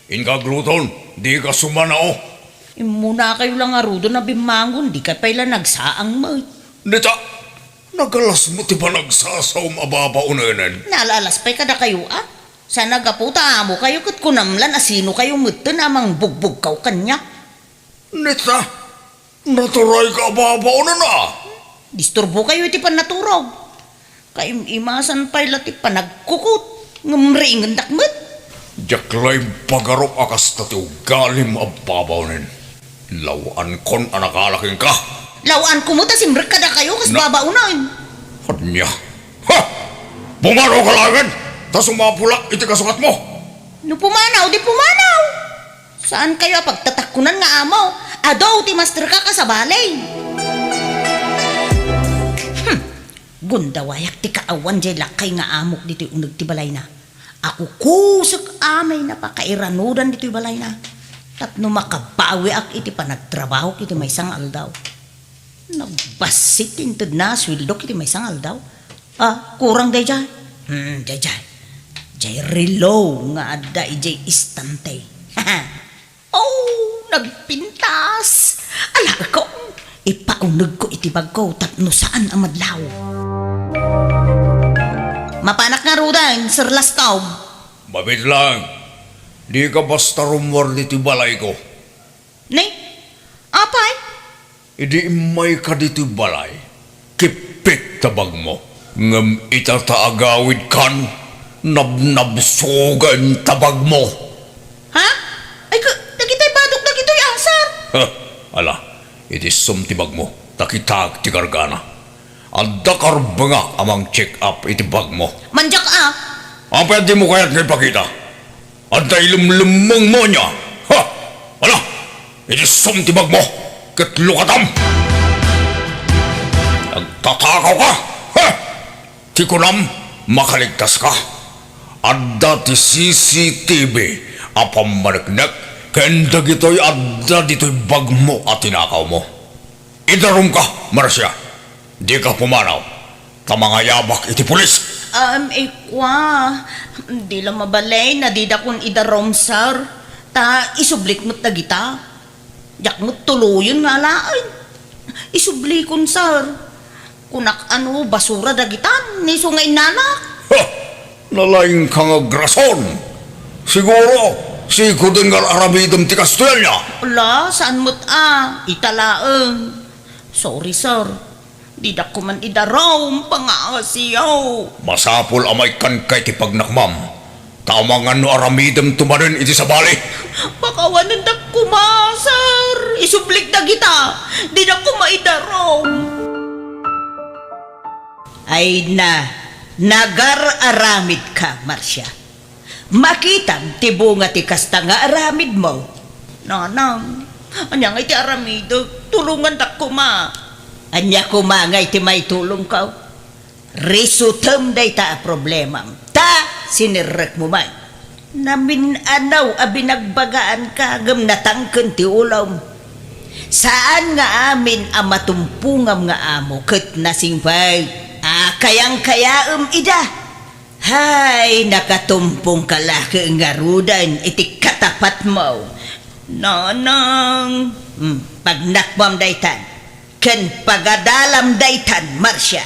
Ingagluton, di ka sumanao. Muna kayo lang arudo na bimangon. Di ka pa'y la nagsaang mo. Nita, nagalas mo ti pa nagsasaw mababaunanan. Nalalas pa'y kada kayo, ah? Sa nagaputa mo kayo kat kunamlan asino kayo muto namang bugbog kaw kanya. Nita, naturay ka babaunan na. Disturbo kayo iti panaturog. Kayong imasan pa'y lati panagkukot. Ngamriingan dakmet. Jaklay pagarok akas tati ugalim ababaunin. Lawan kon anakalaking ka. Lawan kumuta simbrek kada kayo kas babaunan. Hadnya. Ha! Bumaro ka langit! Tas umapulak iti kasukat mo. No pumanaw, di pumanaw. Saan kayo pagtatakunan nga amo? Adaw ti master ka sa balay. Gundawayak ti kaawan jay lakay nga amok dito'y unag ti balay na. Ako kusok amay na pakairanudan dito'y balay na. Tapno makabawi ak iti panagtrabaho kiti may isang aldaw. Nagbasit intod na swildok iti may isang aldaw. Kurang day jay. Jay. Jay relo nga adda ijay istante. Oh, nagpintas. Alaga ko. Ipaunag ko iti bag ko tapno saan ang madlaw. Mapanak nga rudan, Sir Lastaw. Mabit lang. Di ka basta rumor dito balay ko. Nay, apay? Idi may ka dito balay. Kipit tabag mo. Ngam itataagawid kan. Nabnabsugan tabag mo. Ha? Ay, nakita'y badok na kito'y asar. Ala, iti sumtibag mo. Takitag ti gargana. Adda karbanga amang check up iti bag mo. Manjak Apa di mo kaya't nagpakita? Adda ilumlumang mo niya. Ha! Ala! Iti sumtibag mo. Katlukatam! Nagtatakaw ka! Ha! Ti kunam, makaligtas ka. Adda ti CCTV apamariknek kenda gito'y adda dito'y bag mo at tinakaw mo. Idarum ka, Marcia. Di ka pumanaw. Tamangayabak iti pulis. Di lang mabalay na di da kun idarom, sir. Ta isublik mo't na gita. Yak mo't tuluyon nga lain. Isublikon, sir. Kunak basura da gitan, ni sungay nanak. Ha! Nalaing kang agrason. Siguro, si Kudengar Arabidam ti Kastel niya. Wala, saan mo't italaang. Sorry, sir. Di da ko man idarom, pangasiyaw. Masapol amay kan kay ti pagnakmam. Tamangan no aramidam tumarin iti sa bali. Pakawanan da kuma, sir. Isublik da kita. Di da ko maidarom. Ay nagar-aramid ka, Marcia. Makitang tibunga ti kasta nga aramid mo. Nanang, anyang iti aramido, tulungan da kuma. Anya kumangay ti may tulong ka. Risutam day ta problema. Ta, sinirek mo man. Naminanaw abinagbagaan ka gam natangken ti ulam. Saan nga amin ang matumpungam nga amo ket nasingpay. Kayang-kayaam ida. Hay, nakatumpong kalaki nga rudan iti katapat mo. Nanang, pagnakbam daytan. Ken pagadalam daytan, Marcia.